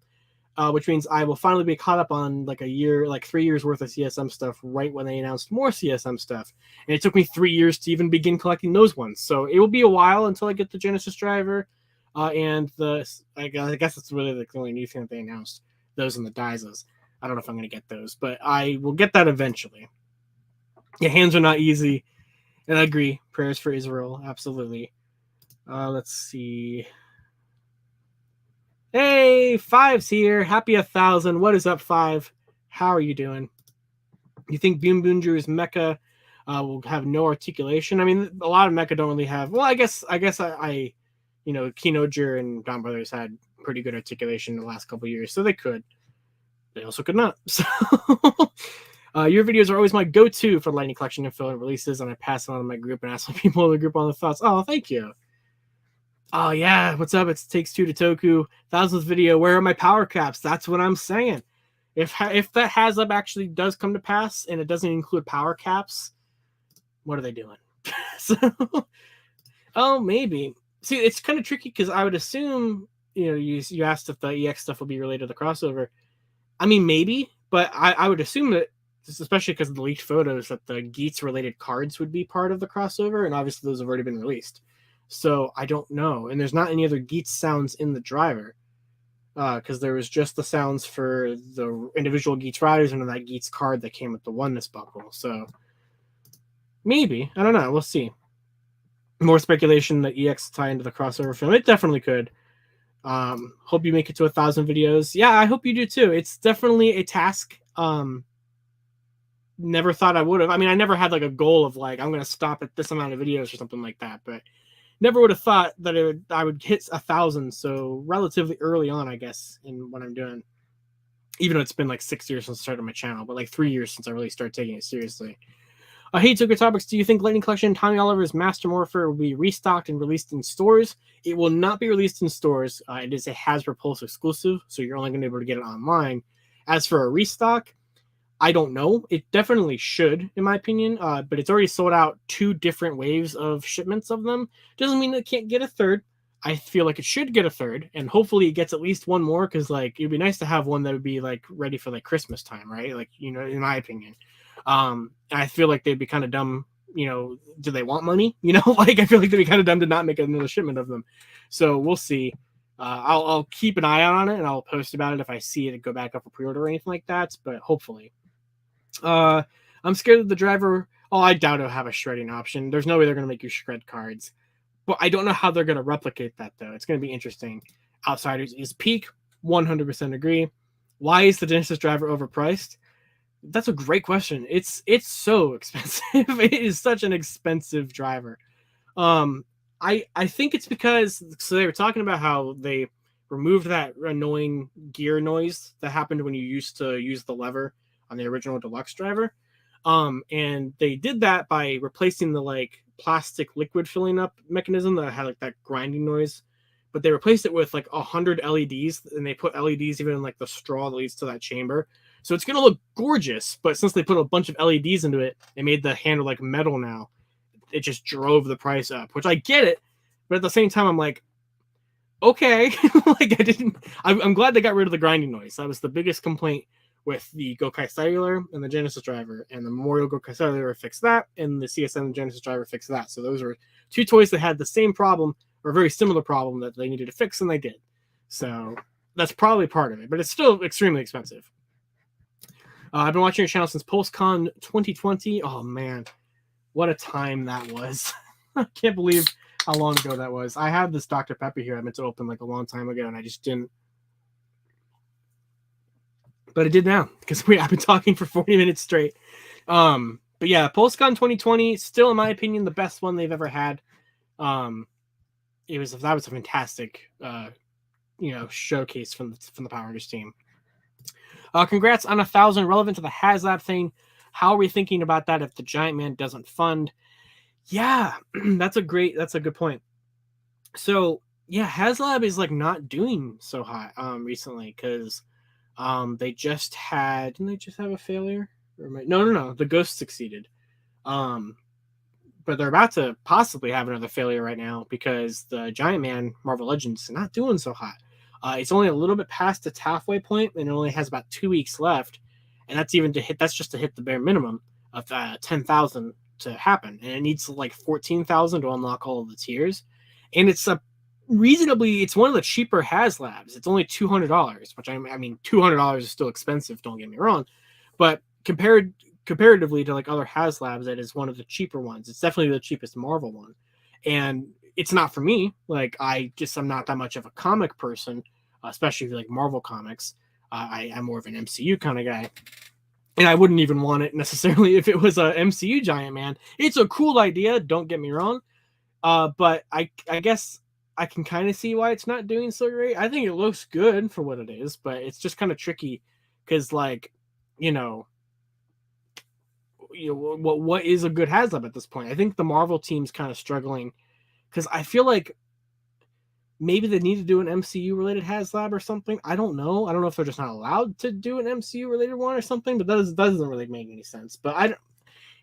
Which means I will finally be caught up on like 3 years worth of CSM stuff right when they announced more CSM stuff. And it took me 3 years to even begin collecting those ones. So it will be a while until I get the Genesis driver. And I guess it's really the only new thing that they announced. Those and the Daizas. I don't know if I'm going to get those, but I will get that eventually. Yeah, hands are not easy. And I agree. Prayers for Israel. Absolutely. Let's see. Hey, Five's here. Happy 1,000. What is up, Five? How are you doing? You think Boom Boonju's mecha will have no articulation? I mean, a lot of mecha don't really have. Well, I guess I Kinojer and Don Brothers had pretty good articulation in the last couple of years, so they could. They also could not. So, your videos are always my go-to for Lightning Collection info and releases, and I pass it on to my group and ask people in the group on the thoughts. Oh, thank you. Oh yeah, what's up? It takes 2 to Toku. 1000th video. Where are my power caps? That's what I'm saying. If that Haslab actually does come to pass and it doesn't include power caps, what are they doing? So, oh maybe. See, it's kind of tricky because I would assume you asked if the EX stuff will be related to the crossover. I mean maybe, but I would assume that, especially because of the leaked photos, that the Geats related cards would be part of the crossover, and obviously those have already been released. So I don't know. And there's not any other Geats sounds in the driver because there was just the sounds for the individual Geats riders and that Geats card that came with the oneness buckle. So maybe. I don't know. We'll see. More speculation that EX tie into the crossover film. It definitely could. Hope you make it to 1,000 videos. Yeah, I hope you do too. It's definitely a task. Never thought I would have. I mean, I never had like a goal of like, I'm going to stop at this amount of videos or something like that. But never would have thought that I would hit 1,000 so relatively early on, I guess, in what I'm doing. Even though it's been like 6 years since I started my channel, but like 3 years since I really started taking it seriously. Hey, Toku Topics, do you think Lightning Collection Tommy Oliver's Master Morpher will be restocked and released in stores? It will not be released in stores. It is a Hasbro Pulse exclusive, so you're only going to be able to get it online. As for a restock, I don't know. It definitely should, in my opinion, but it's already sold out 2 different waves of shipments of them. Doesn't mean it can't get a third. I feel like it should get a third, and hopefully it gets at least one more, because like it'd be nice to have one that would be like ready for like Christmas time, right? Like, in my opinion. I feel like they'd be kind of dumb, do they want money? Like I feel like they'd be kind of dumb to not make another shipment of them. So we'll see. I'll keep an eye on it, and I'll post about it if I see it go back up for pre-order or anything like that, but hopefully. I'm scared of the driver. Oh, I doubt it'll have a shredding option. There's no way they're going to make you shred cards. But I don't know how they're going to replicate that, though. It's going to be interesting. Outsiders is peak. 100% agree. Why is the Genesis driver overpriced? That's a great question. It's so expensive. It is such an expensive driver. I think it's because, so they were talking about how they removed that annoying gear noise that happened when you used to use the lever on the original deluxe driver. And they did that by replacing the like plastic liquid filling up mechanism that had like that grinding noise, but they replaced it with like 100 LEDs, and they put LEDs even in like the straw that leads to that chamber. So it's gonna look gorgeous, but since they put a bunch of LEDs into it, they made the handle like metal now. It just drove the price up, which I get it, but at the same time I'm like, okay, like I'm glad they got rid of the grinding noise. That was the biggest complaint with the Gokai Cellular and the Genesis driver, and the Memorial Gokai Cellular fixed that, and the CSM Genesis driver fixed that. So those were 2 toys that had the same problem, or a very similar problem, that they needed to fix, and they did. So that's probably part of it, but it's still extremely expensive. I've been watching your channel since PulseCon 2020. Oh man, what a time that was. I can't believe how long ago that was. I had this Dr. Pepper here I meant to open like a long time ago, and I just didn't. But it did now, because I've been talking for 40 minutes straight. But yeah, PulseCon 2020, still in my opinion the best one they've ever had. That was a fantastic showcase from the Power Rangers team. Congrats on 1,000. Relevant to the Haslab thing, How are we thinking about that if the Giant Man doesn't fund? Yeah, that's a good point. So yeah, Haslab is like not doing so hot recently because they just had, didn't they just have a failure? No, the Ghost succeeded. Um but they're about to possibly have another failure right now because the Giant Man Marvel Legends is not doing so hot. It's only a little bit past its halfway point, and it only has about 2 weeks left, and that's even to hit. That's just to hit the bare minimum of 10,000 to happen, and it needs like 14,000 to unlock all of the tiers. And it's a reasonably. It's one of the cheaper Haslabs. It's only $200, which I mean, $200 is still expensive. Don't get me wrong, but comparatively to like other Haslabs, that is one of the cheaper ones. It's definitely the cheapest Marvel one, and it's not for me. Like I'm not that much of a comic person, especially if you like Marvel comics. I'm more of an MCU kind of guy, and I wouldn't even want it necessarily if it was a MCU Giant Man. It's a cool idea, don't get me wrong, but I guess I can kind of see why it's not doing so great. I think it looks good for what it is, but it's just kind of tricky because like you know what is a good Haslab at this point. I think the Marvel team's kind of struggling because I feel like maybe they need to do an MCU related Haslab or something. I don't know. I don't know if they're just not allowed to do an MCU related one or something, but that doesn't really make any sense. But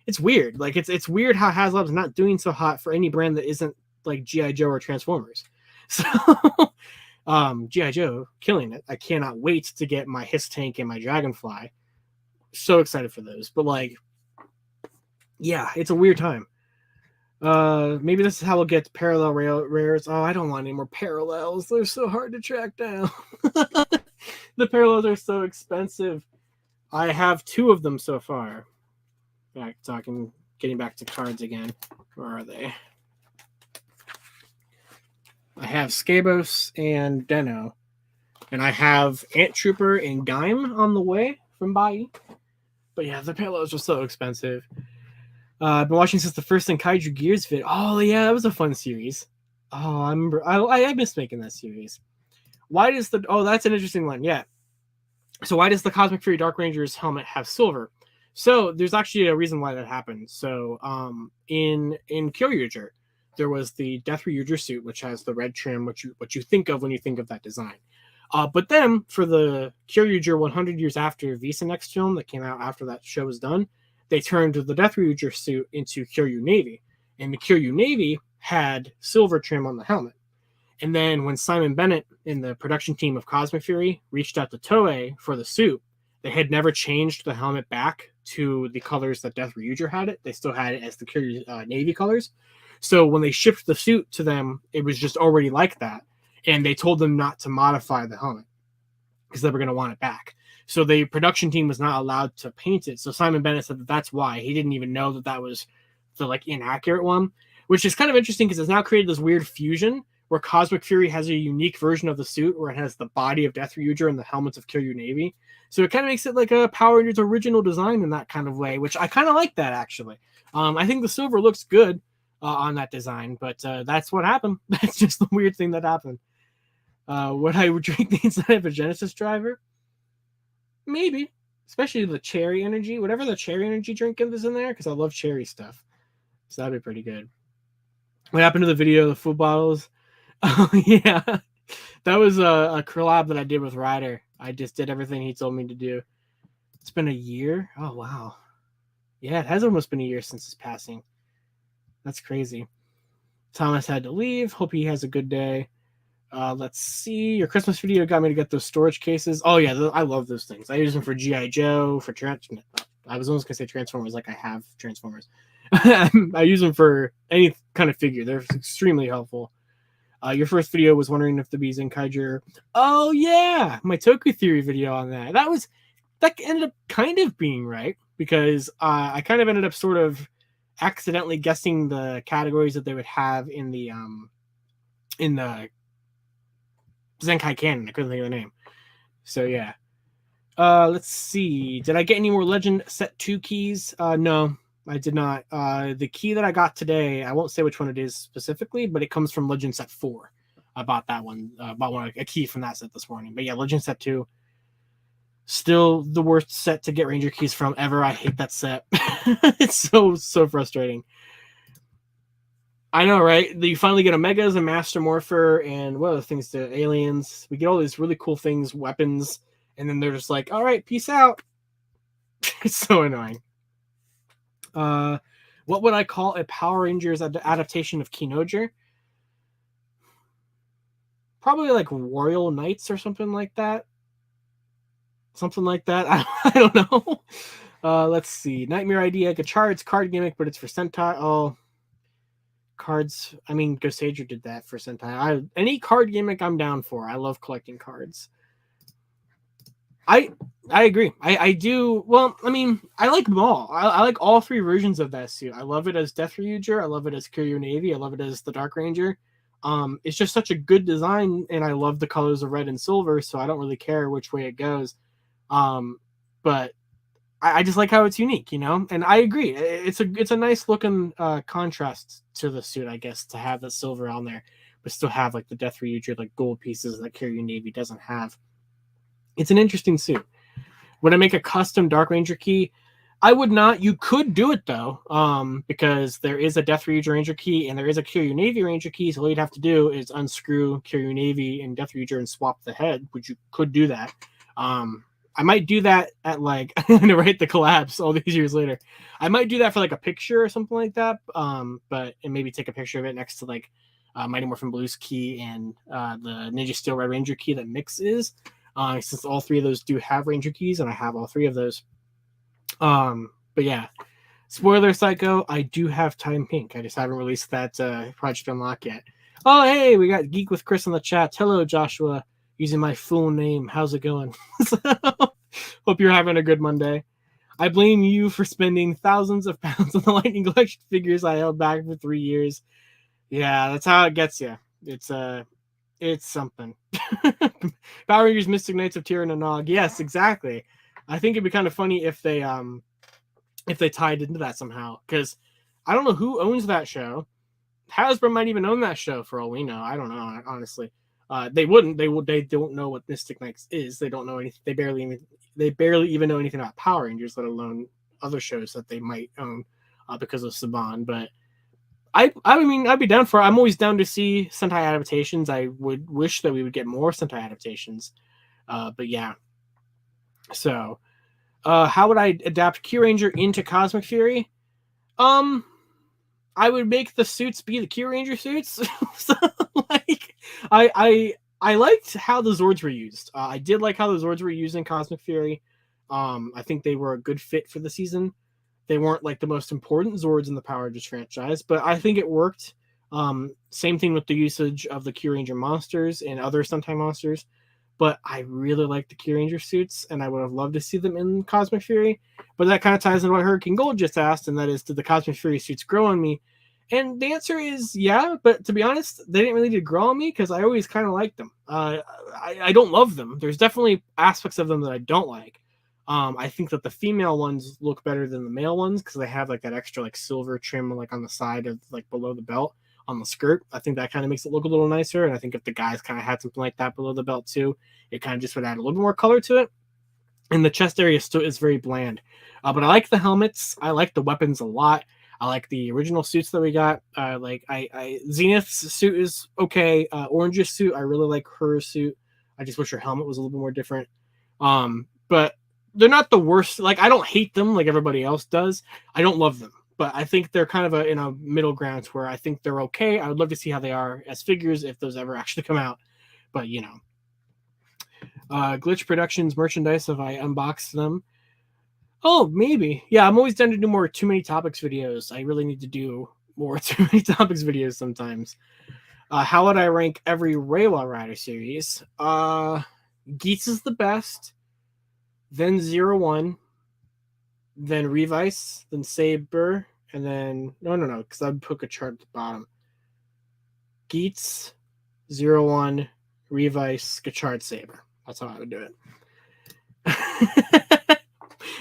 it's weird. Like it's weird how Haslab's not doing so hot for any brand that isn't like GI Joe or Transformers. So GI Joe killing it. I cannot wait to get my Hiss Tank and my Dragonfly. So excited for those. But like yeah, it's a weird time. Maybe this is how we'll get parallel rares. Oh, I don't want any more parallels. They're so hard to track down. The parallels are so expensive. I have 2 of them so far. Getting back to cards again. Where are they? I have Scabos and Deno. And I have Ant Trooper and Gaim on the way from Bai. But yeah, the parallels are so expensive. I've been watching since the first Kaiju Gears vid. Oh yeah, that was a fun series. Oh, I remember. I missed making that series. Why does the? Oh, that's an interesting one. Yeah. So why does the Cosmic Fury Dark Ranger's helmet have silver? So there's actually a reason why that happened. So in Kyoryuger, there was the Death Ryuger suit, which has the red trim, what you think of when you think of that design. But then for the Kyoryuger 100 years after Visa Next film that came out after that show was done, they turned the Death Ryuger suit into Kyoryu Navy. And the Kyoryu Navy had silver trim on the helmet. And then when Simon Bennett and the production team of Cosmic Fury reached out to Toei for the suit, they had never changed the helmet back to the colors that Death Ryuger had it. They still had it as the Kyoryu Navy colors. So when they shipped the suit to them, it was just already like that. And they told them not to modify the helmet because they were going to want it back. So the production team was not allowed to paint it. So Simon Bennett said that's why. He didn't even know that was the like inaccurate one, which is kind of interesting because it's now created this weird fusion where Cosmic Fury has a unique version of the suit where it has the body of Death Ryuger and the helmets of Kyoryu Navy. So it kind of makes it like a Power Rangers original design in that kind of way, which I kind of like that actually. I think the silver looks good on that design, but that's what happened. That's just the weird thing that happened. Would I drink the inside of a Genesis driver? Maybe, especially the cherry energy, whatever the cherry energy drink is in there, because I love cherry stuff. So that'd be pretty good. What happened to the video of the food bottles? Oh yeah, that was a collab that I did with Ryder. I just did everything he told me to do. It's been a year. Oh wow, yeah, it has almost been a year since his passing. That's crazy. Thomas had to leave. Hope he has a good day. Let's see. Your Christmas video got me to get those storage cases. Oh yeah, I love those things. I use them for GI Joe, for I was almost gonna say Transformers, like I have Transformers. I use them for any kind of figure. They're extremely helpful. Your first video was wondering if the bees in Kaiju. Oh yeah, my Toku theory video on that. That ended up kind of being right because I kind of ended up sort of accidentally guessing the categories that they would have in the Zenkai canon. I couldn't think of the name. So yeah. Let's see. Did I get any more Legend Set 2 keys? No, I did not. The key that I got today, I won't say which one it is specifically, but it comes from Legend Set 4. I bought that one. Bought a key from that set this morning. But yeah, Legend Set 2. Still the worst set to get Ranger keys from ever. I hate that set. It's so frustrating. I know, right? You finally get Omegas and Master Morpher and what other things to aliens. We get all these really cool things, weapons, and then they're just like, all right, peace out. It's so annoying. What would I call a Power Rangers adaptation of Kinoger? Probably like Royal Knights or something like that. Something like that. I don't know. Let's see. Nightmare Idea, Gachard's card gimmick, but it's for Sentai. Oh, cards. I mean, Gosager did that for Sentai. Any card gimmick I'm down for. I love collecting cards. I agree. I do. Well, I mean, I like them all. I like all three versions of that suit. I love it as Death Ryuger. I love it as Kiryu Navy. I love it as the Dark Ranger. It's just such a good design, and I love the colors of red and silver, so I don't really care which way it goes. But I just like how it's unique, you know. And I agree. It's a nice looking contrast to the suit, I guess, to have the silver on there, but still have like the Death Ryuger like gold pieces that Kiryu Navy doesn't have. It's an interesting suit. Would I make a custom Dark Ranger key? I would not. You could do it though, because there is a Death Ryuger Ranger key and there is a Kiryu Navy Ranger key. So all you'd have to do is unscrew Kiryu Navy and Death Ryuger and swap the head, which you could do that. I might do that at like to write the collapse all these years later. I might do that for like a picture or something like that. But and maybe take a picture of it next to like Mighty Morphin Blue's key and the Ninja Steel Red Ranger key that Mix is. Since all three of those do have Ranger keys, and I have all three of those. But yeah, spoiler Psycho, I do have Time Pink. I just haven't released that Project Unlock yet. Oh, hey, we got Geek with Chris in the chat. Hello, Joshua, using my full name. How's it going? Hope you're having a good Monday. I blame you for spending thousands of pounds on the Lightning Collection figures I held back for 3 years. Yeah, that's how it gets you. It's something. Power Rangers Mystic Knights of Tyr and Nog. Yes, exactly. I think it'd be kind of funny if they tied into that somehow, because I don't know who owns that show. Hasbro might even own that show for all we know. I don't know, honestly. They wouldn't. They don't know what Mystic Knights is. They don't know anything. They barely even know anything about Power Rangers, let alone other shows that they might own because of Saban. But I mean, I'd be down for it. I'm always down to see Sentai adaptations. I would wish that we would get more Sentai adaptations. But yeah. So, how would I adapt Kyuranger into Cosmic Fury? I would make the suits be the Kyuranger suits. So, like, I liked how the Zords were used. I did like how the Zords were used in Cosmic Fury. I think they were a good fit for the season. They weren't like the most important Zords in the Power Rangers franchise, but I think it worked. Same thing with the usage of the Kyuranger monsters and other Sentai monsters. But I really like the Kyuranger suits, and I would have loved to see them in Cosmic Fury. But that kind of ties into what Hurricane Gold just asked, and that is, did the Cosmic Fury suits grow on me? And the answer is yeah, but to be honest, they didn't really grow on me because I always kind of liked them. I don't love them. There's definitely aspects of them that I don't like. I think that the female ones look better than the male ones because they have like that extra like silver trim like on the side of like below the belt on the skirt. I think that kind of makes it look a little nicer. And I think if the guys kind of had something like that below the belt too, it kind of just would add a little bit more color to it. And the chest area still is very bland. But I like the helmets. I like the weapons a lot. I like the original suits that we got. Zenith's suit is okay. Orange's suit, I really like her suit. I just wish her helmet was a little bit more different. But they're not the worst. Like, I don't hate them like everybody else does. I don't love them. But I think they're kind of in a middle ground where I think they're okay. I would love to see how they are as figures if those ever actually come out. But, you know. Glitch Productions merchandise, if I unbox them. Oh, maybe. Yeah, I'm always down to do more Too Many Topics videos. I really need to do more Too Many Topics videos sometimes. How would I rank every Reiwa Rider series? Geats is the best. Then 01. Then Revice. Then Saber. And then... No, because I'd put a chart at the bottom. Geats, 01, Revice, Gachard, Saber. That's how I would do it.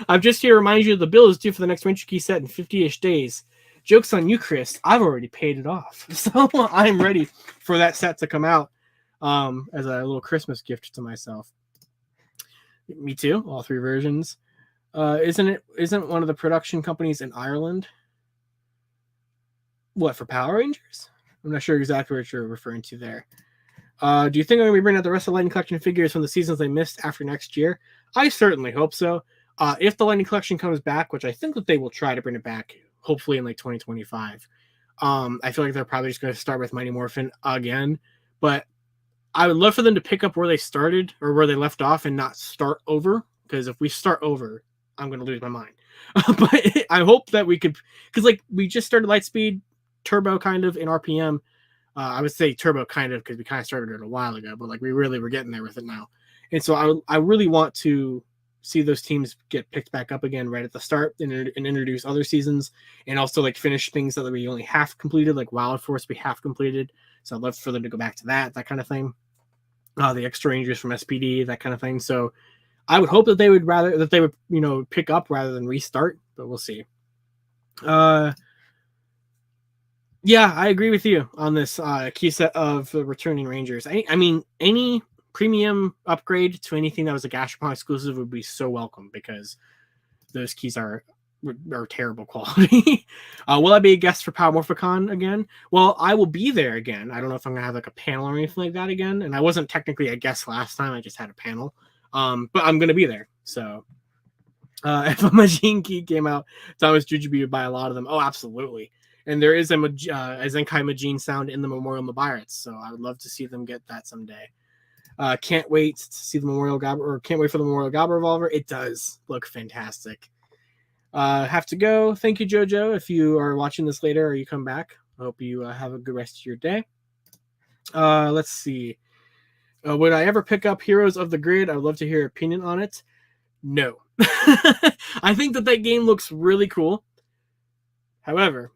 I'm just here to remind you the bill is due for the next Ranger Key set in 50-ish days. Joke's on you, Chris. I've already paid it off. So I'm ready for that set to come out as a little Christmas gift to myself. Me too. All 3 versions. Isn't one of the production companies in Ireland? What, for Power Rangers? I'm not sure exactly what you're referring to there. Do you think I'm going to be bringing out the rest of the Lightning Collection figures from the seasons they missed after next year? I certainly hope so. If the Lightning Collection comes back, which I think that they will try to bring it back, hopefully in like 2025. I feel like they're probably just going to start with Mighty Morphin again, but I would love for them to pick up where they started or where they left off and not start over. Because if we start over, I'm going to lose my mind. But I hope that we could, because like we just started Lightspeed Turbo kind of in RPM. I would say Turbo kind of because we kind of started it a while ago, but like we really were getting there with it now. And so I really want to see those teams get picked back up again right at the start and introduce other seasons and also like finish things that we only half completed, like Wild Force we half completed. So I'd love for them to go back to that kind of thing. The extra Rangers from SPD, that kind of thing. So I would hope that they would pick up rather than restart, but we'll see. Yeah, I agree with you on this key set of the returning Rangers. I mean, any premium upgrade to anything that was a Gashapon exclusive would be so welcome because those keys are terrible quality. Will I be a guest for PowermorPhicon again? Well, I will be there again. I don't know if I'm going to have like a panel or anything like that again. And I wasn't technically a guest last time. I just had a panel. But I'm going to be there. So if a Majin key came out, Thomas Jujubee would buy a lot of them. Oh, absolutely. And there is a Zenkai Majin sound in the Memorial Mabirates, so I would love to see them get that someday. Can't wait to see the Memorial Gabba, or can't wait for the Memorial Gabba Revolver. It does look fantastic. Have to go. Thank you, Jojo. If you are watching this later or you come back, I hope you have a good rest of your day. Let's see. Would I ever pick up Heroes of the Grid? I would love to hear your opinion on it. No. I think that game looks really cool. However,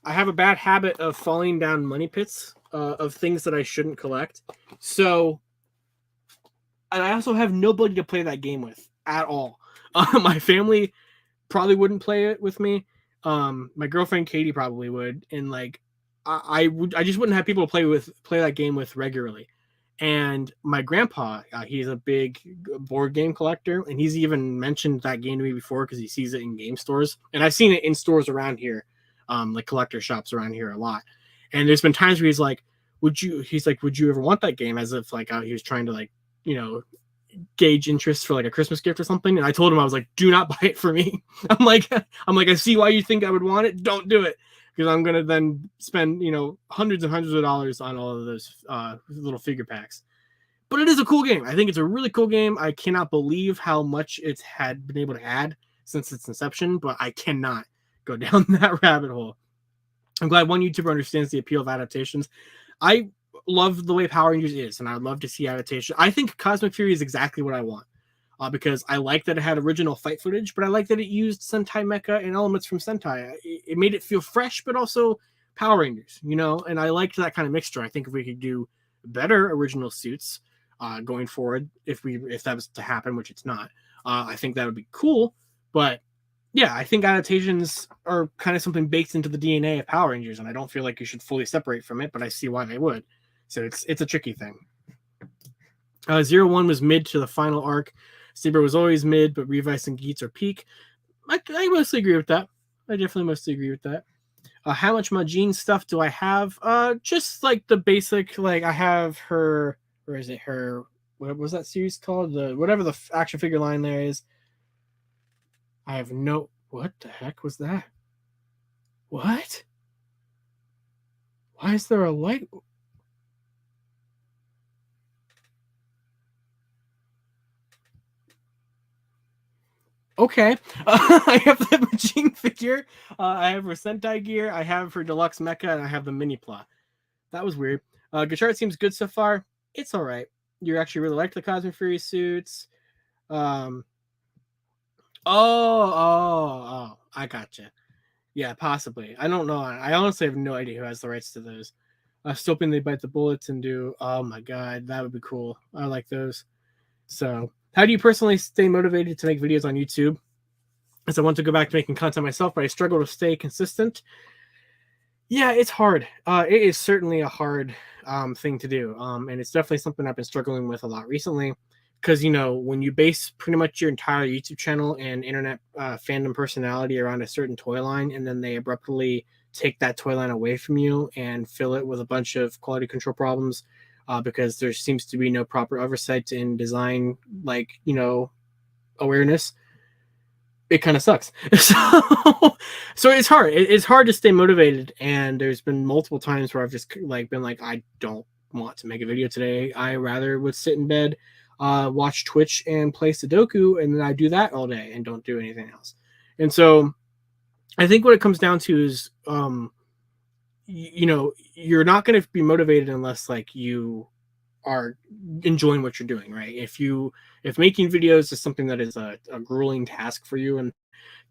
I have a bad habit of falling down money pits of things that I shouldn't collect. So, and I also have nobody to play that game with at all. My family probably wouldn't play it with me. My girlfriend Katie probably would, and like I just wouldn't have people to play that game with regularly. And my grandpa, he's a big board game collector, and he's even mentioned that game to me before because he sees it in game stores, and I've seen it in stores around here. Like collector shops around here a lot. And there's been times where he's like, would you ever want that game? As if like he was trying to like, gauge interest for like a Christmas gift or something. And I told him, I was like, do not buy it for me. I'm like, I see why you think I would want it. Don't do it. Because I'm going to then spend, hundreds and hundreds of dollars on all of those little figure packs. But it is a cool game. I think it's a really cool game. I cannot believe how much it's had been able to add since its inception, but I cannot go down that rabbit hole. I'm glad one YouTuber understands the appeal of adaptations. I love the way Power Rangers is, and I would love to see adaptation. I think Cosmic Fury is exactly what I want, because I like that it had original fight footage, but I like that it used Sentai mecha and elements from Sentai. It made it feel fresh, but also Power Rangers, and I liked that kind of mixture. I think if we could do better original suits going forward, if that was to happen, which it's not, I think that would be cool. But yeah, I think adaptations are kind of something baked into the DNA of Power Rangers, and I don't feel like you should fully separate from it, but I see why they would. So it's a tricky thing. 01 was mid to the final arc. Saber was always mid, but Revice and Geats are peak. I mostly agree with that. I definitely mostly agree with that. How much Majin stuff do I have? Just like the basic, like I have her, or is it her, what was that series called? Whatever the action figure line there is. I have no... What the heck was that? What? Why is there a light? Okay. I have the Majin figure. I have her Sentai gear. I have her Deluxe Mecha, and I have the Mini Pla. That was weird. Gachart seems good so far. It's all right. You actually really like the Cosmic Fury suits. Oh, I gotcha. Yeah, possibly. I don't know. I honestly have no idea who has the rights to those. I'm still hoping they bite the bullets and do. Oh my god, that would be cool. I like those. So, how do you personally stay motivated to make videos on YouTube? As I want to go back to making content myself, but I struggle to stay consistent. Yeah, it's hard. It is certainly a hard thing to do, and it's definitely something I've been struggling with a lot recently. Because when you base pretty much your entire YouTube channel and internet fandom personality around a certain toy line, and then they abruptly take that toy line away from you and fill it with a bunch of quality control problems, because there seems to be no proper oversight in design, like awareness, it kind of sucks. So it's hard. It's hard to stay motivated. And there's been multiple times where I've just like been like, I don't want to make a video today. I rather would sit in bed, watch Twitch and play Sudoku, and then I do that all day and don't do anything else. And so I think what it comes down to is, you're not going to be motivated unless like you are enjoying what you're doing, right? If making videos is something that is a grueling task for you, and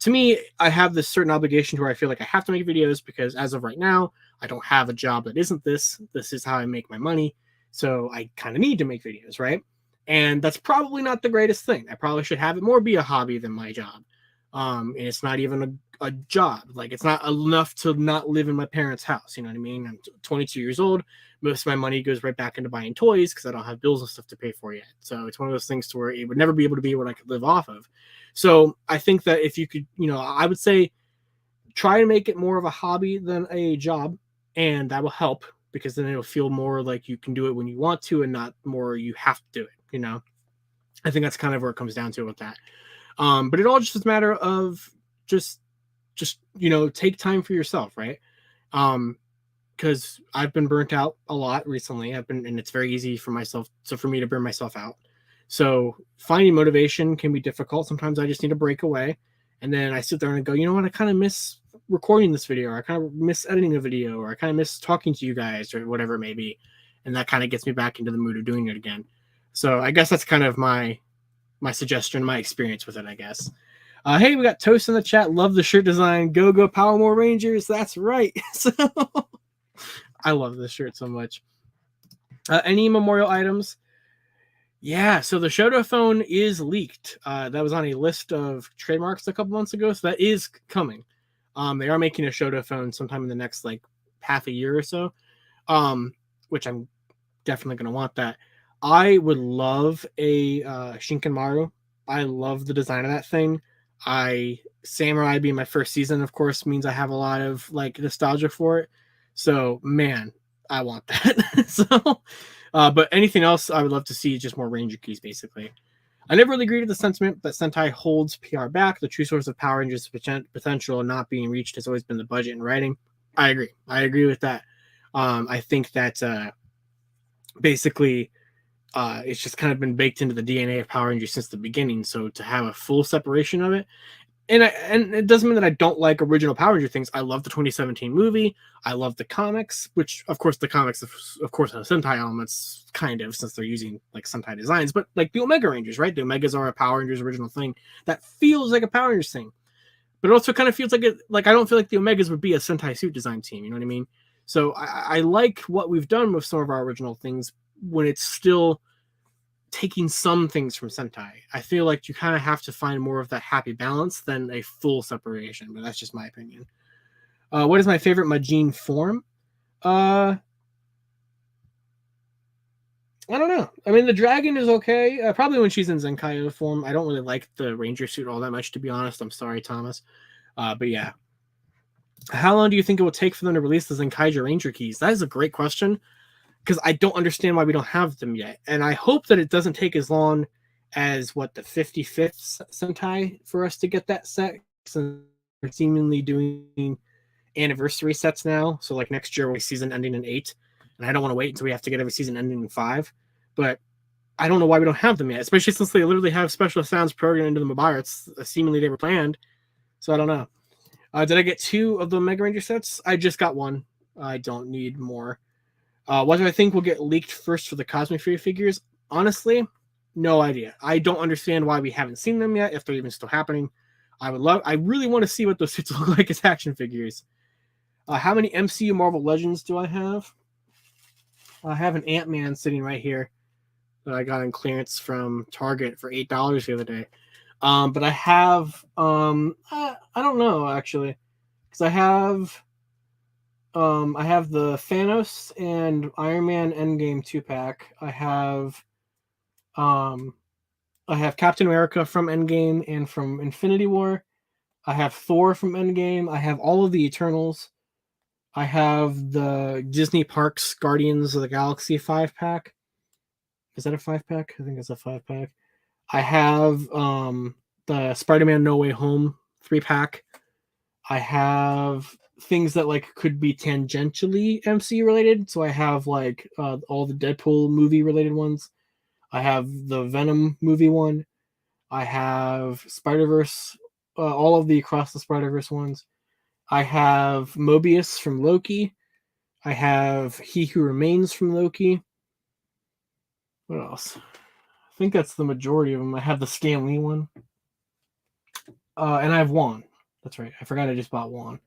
to me, I have this certain obligation to where I feel like I have to make videos because as of right now, I don't have a job that isn't this. This is how I make my money. So I kind of need to make videos, right? And that's probably not the greatest thing. I probably should have it more be a hobby than my job. And it's not even a job. Like it's not enough to not live in my parents' house. You know what I mean? I'm 22 years old. Most of my money goes right back into buying toys because I don't have bills and stuff to pay for yet. So it's one of those things to where it would never be able to be what I could live off of. So I think that if you could, I would say try to make it more of a hobby than a job, and that will help because then it'll feel more like you can do it when you want to and not more you have to do it. I think that's kind of where it comes down to with that. But it all just is a matter of just take time for yourself, right? Because I've been burnt out a lot recently. And it's very easy for me to burn myself out. So finding motivation can be difficult. Sometimes I just need to break away, and then I sit there and go, you know what? I kind of miss recording this video, or I kind of miss editing a video, or I kind of miss talking to you guys, or whatever it may be, and that kind of gets me back into the mood of doing it again. So I guess that's kind of my suggestion, my experience with it, I guess. Hey, we got Toast in the chat. Love the shirt design. Go PowermorRangers. That's right. So I love this shirt so much. Any memorial items? Yeah, so the Shoto phone is leaked. That was on a list of trademarks a couple months ago, so that is coming. They are making a Shoto phone sometime in the next like half a year or so, which I'm definitely going to want that. I would love a Shinkenmaru. I love the design of that thing. Samurai being my first season, of course, means I have a lot of like nostalgia for it. So man, I want that. So, but anything else, I would love to see just more Ranger keys, basically. I never really agreed with the sentiment that Sentai holds PR back. The true source of Power Rangers' potential not being reached has always been the budget and writing. I agree. I agree with that. I think that basically it's just kind of been baked into the DNA of Power Rangers since the beginning. So to have a full separation of it, and it doesn't mean that I don't like original Power Ranger things. I love the 2017 movie. I love the comics, which of course the comics, of course, have Sentai elements, kind of, since they're using like Sentai designs. But like the Omega Rangers, right? The Omegas are a Power Rangers original thing that feels like a Power Rangers thing, but it also kind of feels like it. Like I don't feel like the Omegas would be a Sentai suit design team. You know what I mean? So I like what we've done with some of our original things when it's still taking some things from Sentai. I feel like you kind of have to find more of that happy balance than a full separation, but that's just my opinion. What is my favorite Majin form? I don't know. I mean, the dragon is okay. Probably when she's in Zenkaio form. I don't really like the Ranger suit all that much, to be honest. I'm sorry, Thomas. But yeah. How long do you think it will take for them to release the Zenkaija Ranger keys? That is a great question, because I don't understand why we don't have them yet. And I hope that it doesn't take as long as the 55th Sentai for us to get that set. Since we're seemingly doing anniversary sets now. So like next year, we season ending in 8. And I don't want to wait until we have to get every season ending in 5. But I don't know why we don't have them yet, especially since they literally have special sounds programmed into the Mobile. It's seemingly they were planned. So I don't know. Did I get 2 of the Mega Ranger sets? I just got 1. I don't need more. What do I think will get leaked first for the Cosmic Fury figures? Honestly, no idea. I don't understand why we haven't seen them yet, if they're even still happening. I really want to see what those suits look like as action figures. How many MCU Marvel Legends do I have? I have an Ant-Man sitting right here that I got in clearance from Target for $8 the other day. But I have, I don't know, actually. Because I have I have the Thanos and Iron Man Endgame 2-pack. I have Captain America from Endgame and from Infinity War. I have Thor from Endgame. I have all of the Eternals. I have the Disney Parks Guardians of the Galaxy 5-pack. Is that a 5-pack? I think it's a 5-pack. I have the Spider-Man No Way Home 3-pack. I have things that like could be tangentially MCU related. So I have like all the Deadpool movie related ones. I have the Venom movie one. I have Spider-Verse, all of the Across the Spider-Verse ones. I have Mobius from Loki. I have He Who Remains from Loki. What else? I think that's the majority of them. I have the Stan Lee one. And I have Juan. That's right. I forgot I just bought Juan.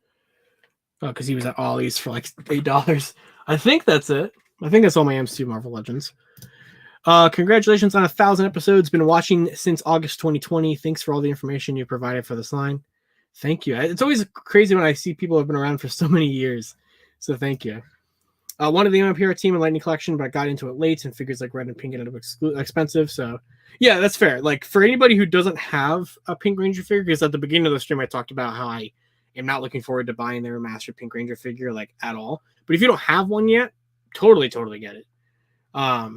Oh, because he was at Ollie's for like $8. I think that's it. I think that's all my MCU Marvel Legends. Congratulations on 1,000 episodes. Been watching since August 2020. Thanks for all the information you provided for this line. Thank you. It's always crazy when I see people who have been around for so many years. So thank you. One of the MMPR team in Lightning Collection, but I got into it late and figures like red and pink ended up expensive. So yeah, that's fair. Like for anybody who doesn't have a Pink Ranger figure, because at the beginning of the stream I talked about how I am not looking forward to buying their remastered Pink Ranger figure like at all. But if you don't have one yet, totally get it. I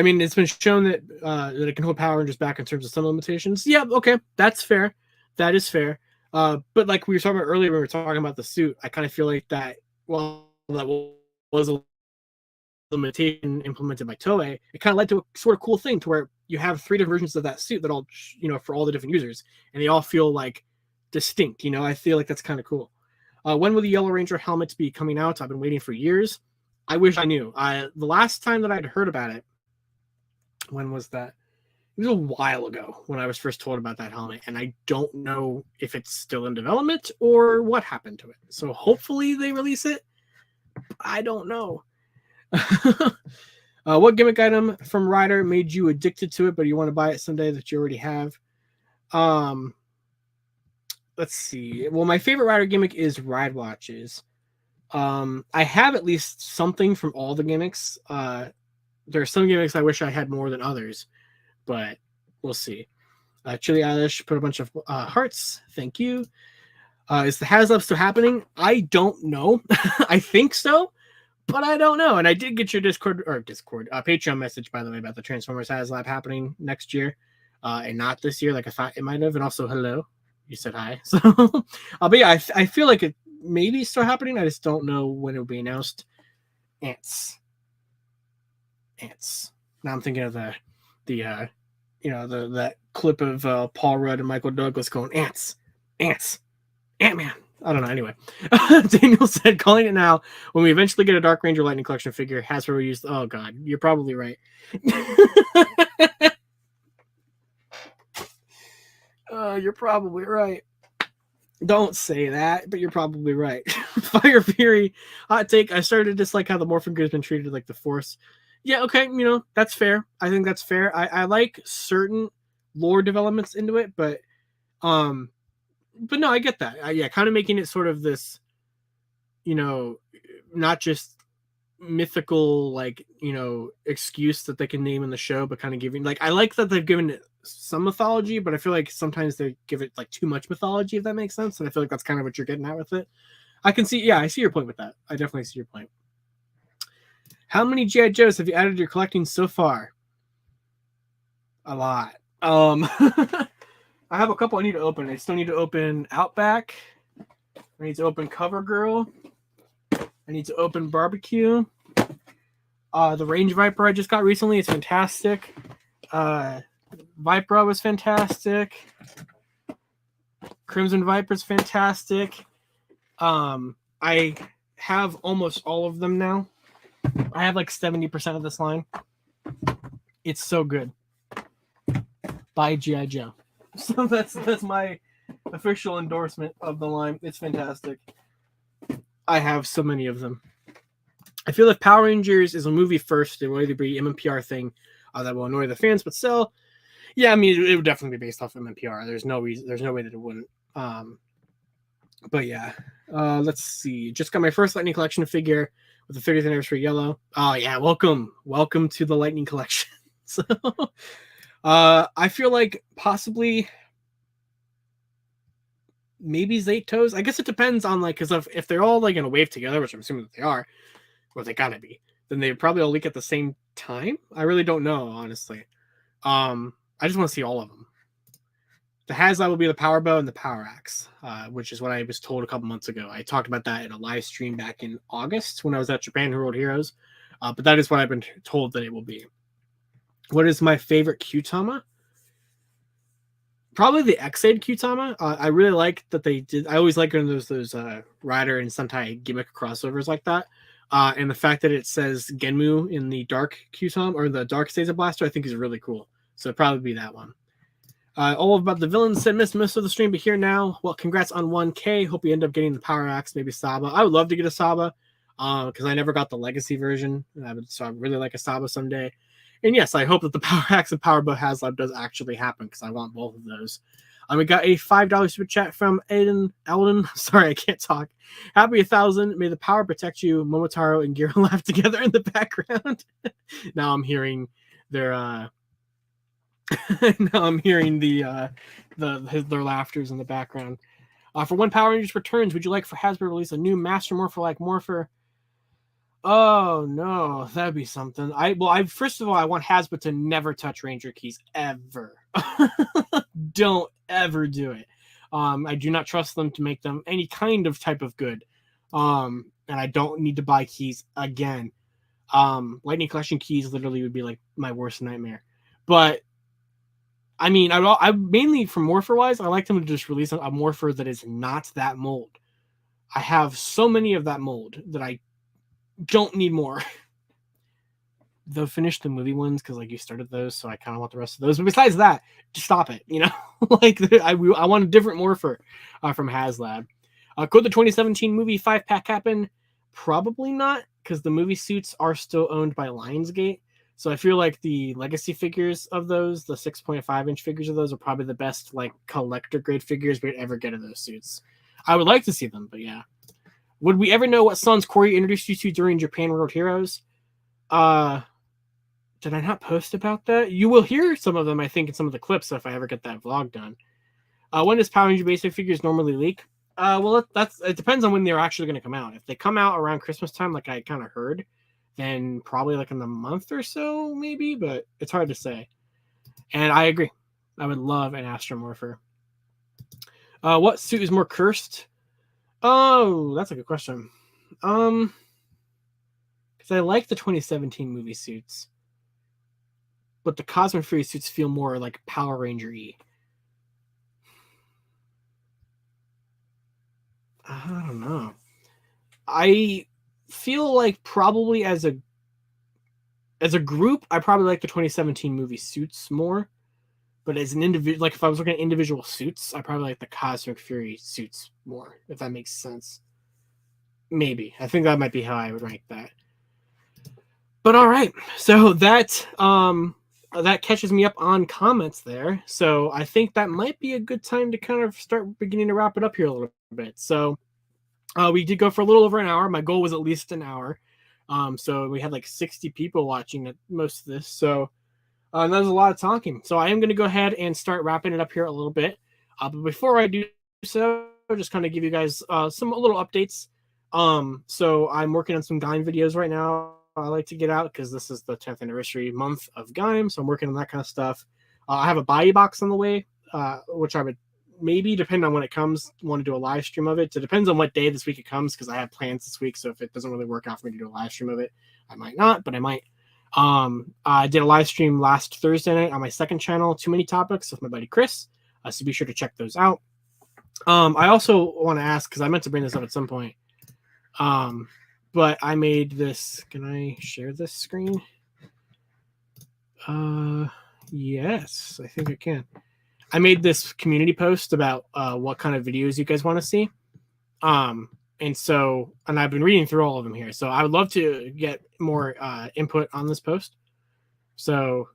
mean, it's been shown that that it can hold Power Rangers back in terms of some limitations. Yeah, okay, that's fair. That is fair. But like we were talking about earlier when we were talking about the suit, I kind of feel like that, well, that was a limitation implemented by Toei. It kind of led to a sort of cool thing to where you have 3 different versions of that suit that all, for all the different users, and they all feel like distinct. I feel like that's kind of cool. When will the Yellow Ranger helmets be coming out? I've been waiting for years. I wish I knew. The last time that I'd heard about it, when was that? It was a while ago when I was first told about that helmet, and I don't know if it's still in development or what happened to it. So hopefully they release it. I don't know. What gimmick item from Rider made you addicted to it, but you want to buy it someday that you already have? Let's see. Well, my favorite Rider gimmick is ride watches. I have at least something from all the gimmicks. There are some gimmicks I wish I had more than others, but we'll see. Chili Eilish put a bunch of hearts. Thank you. Is the Haslab still happening? I don't know. I think so, but I don't know. And I did get your Patreon message, by the way, about the Transformers Haslab happening next year, and not this year, like I thought it might have. And also, hello, you said hi. So, but yeah, I feel like it maybe still happening. I just don't know when it will be announced. Ants. Now I'm thinking of that clip of Paul Rudd and Michael Douglas going ants, Ant-Man. I don't know. Anyway, Daniel said, calling it now. When we eventually get a Dark Ranger Lightning Collection figure, Hasbro used. Oh God, you're probably right. You're probably right. Don't say that, but you're probably right. Fire Fury, hot take. I started to dislike how the Morphin Grid has been treated like the Force. Yeah, okay, that's fair. I think that's fair. I like certain lore developments into it, but no, I get that. Kind of making it sort of this, not just mythical, excuse that they can name in the show, but kind of giving, I like that they've given it some mythology, but I feel like sometimes they give it too much mythology, if that makes sense. And I feel like that's kind of what you're getting at with it. I see your point with that. I definitely see your point. How many G.I. Joes have you added to your collecting so far? A lot. I have a couple I need to open. I still need to open Outback. I need to open CoverGirl. I need to open Barbecue. The Range Viper I just got recently. It's fantastic. Vipra was fantastic. Crimson Viper's fantastic. I have almost all of them now. I have 70% of this line. It's so good. Buy G.I. Joe. So that's my official endorsement of the line. It's fantastic. I have so many of them. I feel if Power Rangers is a movie first, it will either be MMPR thing that will annoy the fans, but still, yeah, I mean, it would definitely be based off MMPR. There's no way that it wouldn't. But yeah, let's see. Just got my first Lightning Collection figure with the 30th anniversary yellow. Oh yeah, welcome to the Lightning Collection. So, I feel like possibly maybe Zaytos. I guess it depends on like, because if they're all like in a wave together, which I'm assuming that they are, or they gotta be, then they probably all leak at the same time. I really don't know, honestly. I just want to see all of them. The Haslab will be the Power Bow and the Power Axe, which is what I was told a couple months ago. I talked about that in a live stream back in August when I was at Japan World Heroes, but that is what I've been told that it will be. What is my favorite Kyutama? Probably the X-Aid Kyutama. I really like that they did. I always like when those Rider and Sentai gimmick crossovers like that. And the fact that it says Genmu in the dark Kyutama or the dark Seiza Blaster, I think is really cool. So it'd probably be that one. All about the villains said missed most of the stream, but here now. Well, congrats on 1K. Hope you end up getting the Power Axe, maybe Saba. I would love to get a Saba because I never got the Legacy version. So I really like a Saba someday. And yes, I hope that the Power Axe and Power Bow Haslab does actually happen because I want both of those. We got a $5 super chat from Elden. Sorry, I can't talk. Happy 1,000. May the power protect you. Momotaro and Gira laugh together in the background. Now I'm hearing their now I'm hearing their laughters in the background. For when Power Rangers returns, would you like for Hasbro to release a new Master Morpher like Morpher? Oh no, that'd be something. First of all, I want Hasbro to never touch Ranger keys ever. Don't ever do it. I do not trust them to make them any kind of type of good. And I don't need to buy keys again. Lightning Collection keys literally would be like my worst nightmare. But I mean, I mainly for Morpher wise, I like them to just release a Morpher that is not that mold. I have so many of that mold that I don't need more. They'll finish the movie ones because like you started those, so I kind of want the rest of those. But besides that, just stop it. You know, like I want a different Morpher from Haslab. Could the 2017 movie 5-pack happen? Probably not, because the movie suits are still owned by Lionsgate. So I feel like the legacy figures of those, the 6.5-inch figures of those, are probably the best like collector grade figures we'd ever get of those suits. I would like to see them, but yeah. Would we ever know what sons Corey introduced you to during Japan World Heroes? Did I not post about that? You will hear some of them, I think, in some of the clips if I ever get that vlog done. When does Power Ranger basic figures normally leak? Well, it depends on when they're actually going to come out. If they come out around Christmas time, like I kind of heard, then probably like in a month or so, maybe, but it's hard to say. And I agree. I would love an Astromorpher. What suit is more cursed? Oh, that's a good question. Because I like the 2017 movie suits, but the Cosmic Fury suits feel more like Power Ranger-y. I don't know. I feel like probably as a group, I probably like the 2017 movie suits more. But as an individual, like if I was looking at individual suits, I probably like the Cosmic Fury suits more, if that makes sense. Maybe. I think that might be how I would rank that. But all right. So that catches me up on comments there. So I think that might be a good time to kind of start beginning to wrap it up here a little bit. So we did go for a little over an hour. My goal was at least an hour. So we had like 60 people watching most of this. So that was a lot of talking. So I am going to go ahead and start wrapping it up here a little bit. But before I do so, I'll just kind of give you guys some little updates. So I'm working on some Gaim videos right now. I like to get out because this is the 10th anniversary month of Gaim. So I'm working on that kind of stuff. I have a buy box on the way, which I would maybe, depending on when it comes, want to do a live stream of it. So it depends on what day this week it comes because I have plans this week. So if it doesn't really work out for me to do a live stream of it, I might not, but I might. I did a live stream last Thursday night on my second channel, Too Many Topics, with my buddy Chris. So be sure to check those out. I also want to ask, because I meant to bring this up at some point, but I made this. Can I share this screen? Yes, I think I can. I made this community post about what kind of videos you guys want to see. And I've been reading through all of them here. So I would love to get more input on this post. So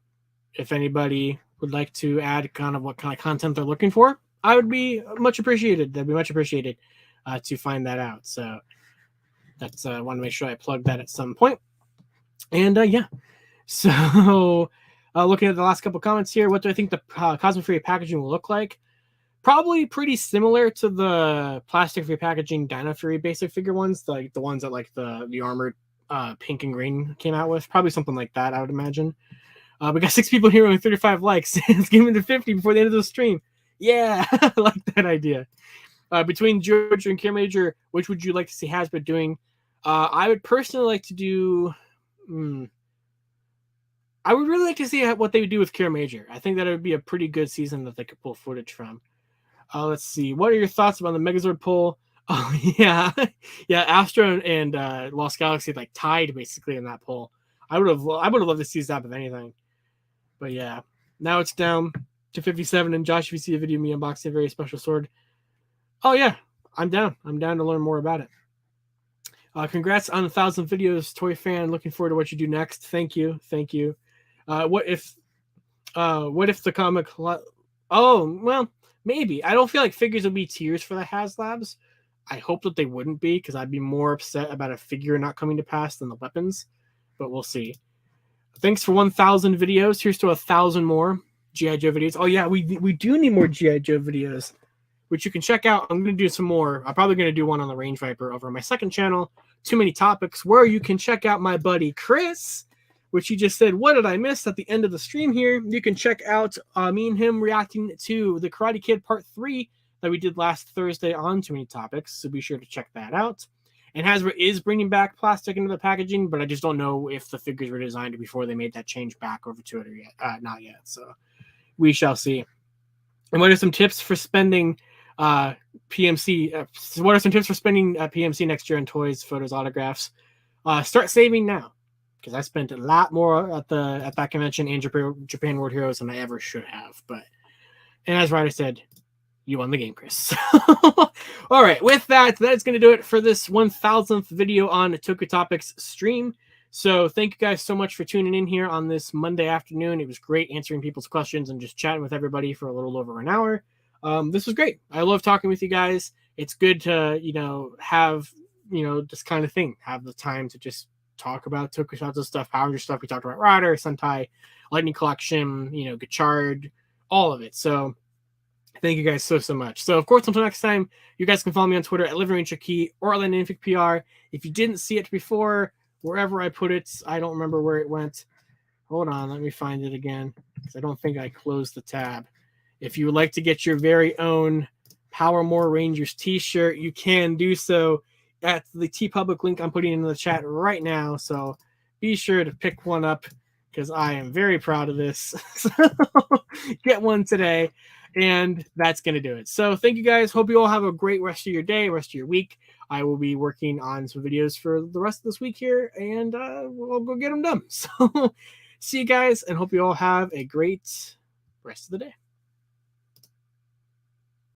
if anybody would like to add kind of what kind of content they're looking for, I would be much appreciated. That'd be much appreciated. to find that out. So that's I want to make sure I plug that at some point. And yeah, so looking at the last couple comments here, what do I think the cosmic-free packaging will look like? Probably pretty similar to the plastic-free packaging Dino Fury basic figure ones, like the ones that like the armored pink and green came out with. Probably something like that, I would imagine. We got 6 people here with 35 likes. Let's get into 50 before the end of the stream. Yeah, I like that idea. Between George and Kamen Rider, which would you like to see Hasbro doing? I would personally like to do. I would really like to see what they would do with Kamen Rider. I think that it would be a pretty good season that they could pull footage from. Let's see. What are your thoughts about the Megazord pull? Oh yeah, yeah. Astro and Lost Galaxy like tied basically in that pull. I would have loved to see that with anything. But yeah, now it's down to 57. And Josh, if you see a video of me unboxing a very special sword, oh yeah, I'm down. I'm down to learn more about it. Congrats on 1,000 videos, Toy Fan. Looking forward to what you do next. Thank you. What if the comic? Oh well, maybe. I don't feel like figures would be tiers for the Haslabs. I hope that they wouldn't be, because I'd be more upset about a figure not coming to pass than the weapons. But we'll see. Thanks for 1,000 videos. Here's to 1,000 more G.I. Joe videos. Oh yeah, we do need more G.I. Joe videos, which you can check out. I'm going to do some more. I'm probably going to do one on the Range Viper over on my second channel, Too Many Topics, where you can check out my buddy Chris, which he just said, what did I miss at the end of the stream here? You can check out me and him reacting to the Karate Kid Part 3 that we did last Thursday on Too Many Topics, so be sure to check that out. And Hasbro is bringing back plastic into the packaging, but I just don't know if the figures were designed before they made that change back over to it or yet. Not yet, so we shall see. And what are some tips for spending PMC? What are some tips for spending PMC next year on toys, photos, autographs? Start saving now, because I spent a lot more at that convention and Japan World Heroes than I ever should have. And as Ryder said, you won the game, Chris. All right, with that's going to do it for this 1,000th video on Toku Topics stream. So thank you guys so much for tuning in here on this Monday afternoon. It was great answering people's questions and just chatting with everybody for a little over an hour. This was great. I love talking with you guys. It's good to, have, this kind of thing, have the time to just talk about Tokusatsu stuff, Power Rangers stuff. We talked about Rider, Sentai, Lightning Collection, Gachard, all of it. So thank you guys so much. So, of course, until next time, you guys can follow me on Twitter at LivingRangerKey or LandonInficPR. If you didn't see it before, wherever I put it, I don't remember where it went. Hold on, let me find it again, because I don't think I closed the tab. If you would like to get your very own PowermorRangers T-Shirt, you can do so at the TeePublic link I'm putting in the chat right now. So be sure to pick one up, because I am very proud of this. So get one today. And that's going to do it. So thank you guys. Hope you all have a great rest of your day, rest of your week. I will be working on some videos for the rest of this week here, and we'll go get them done. So see you guys, and hope you all have a great rest of the day.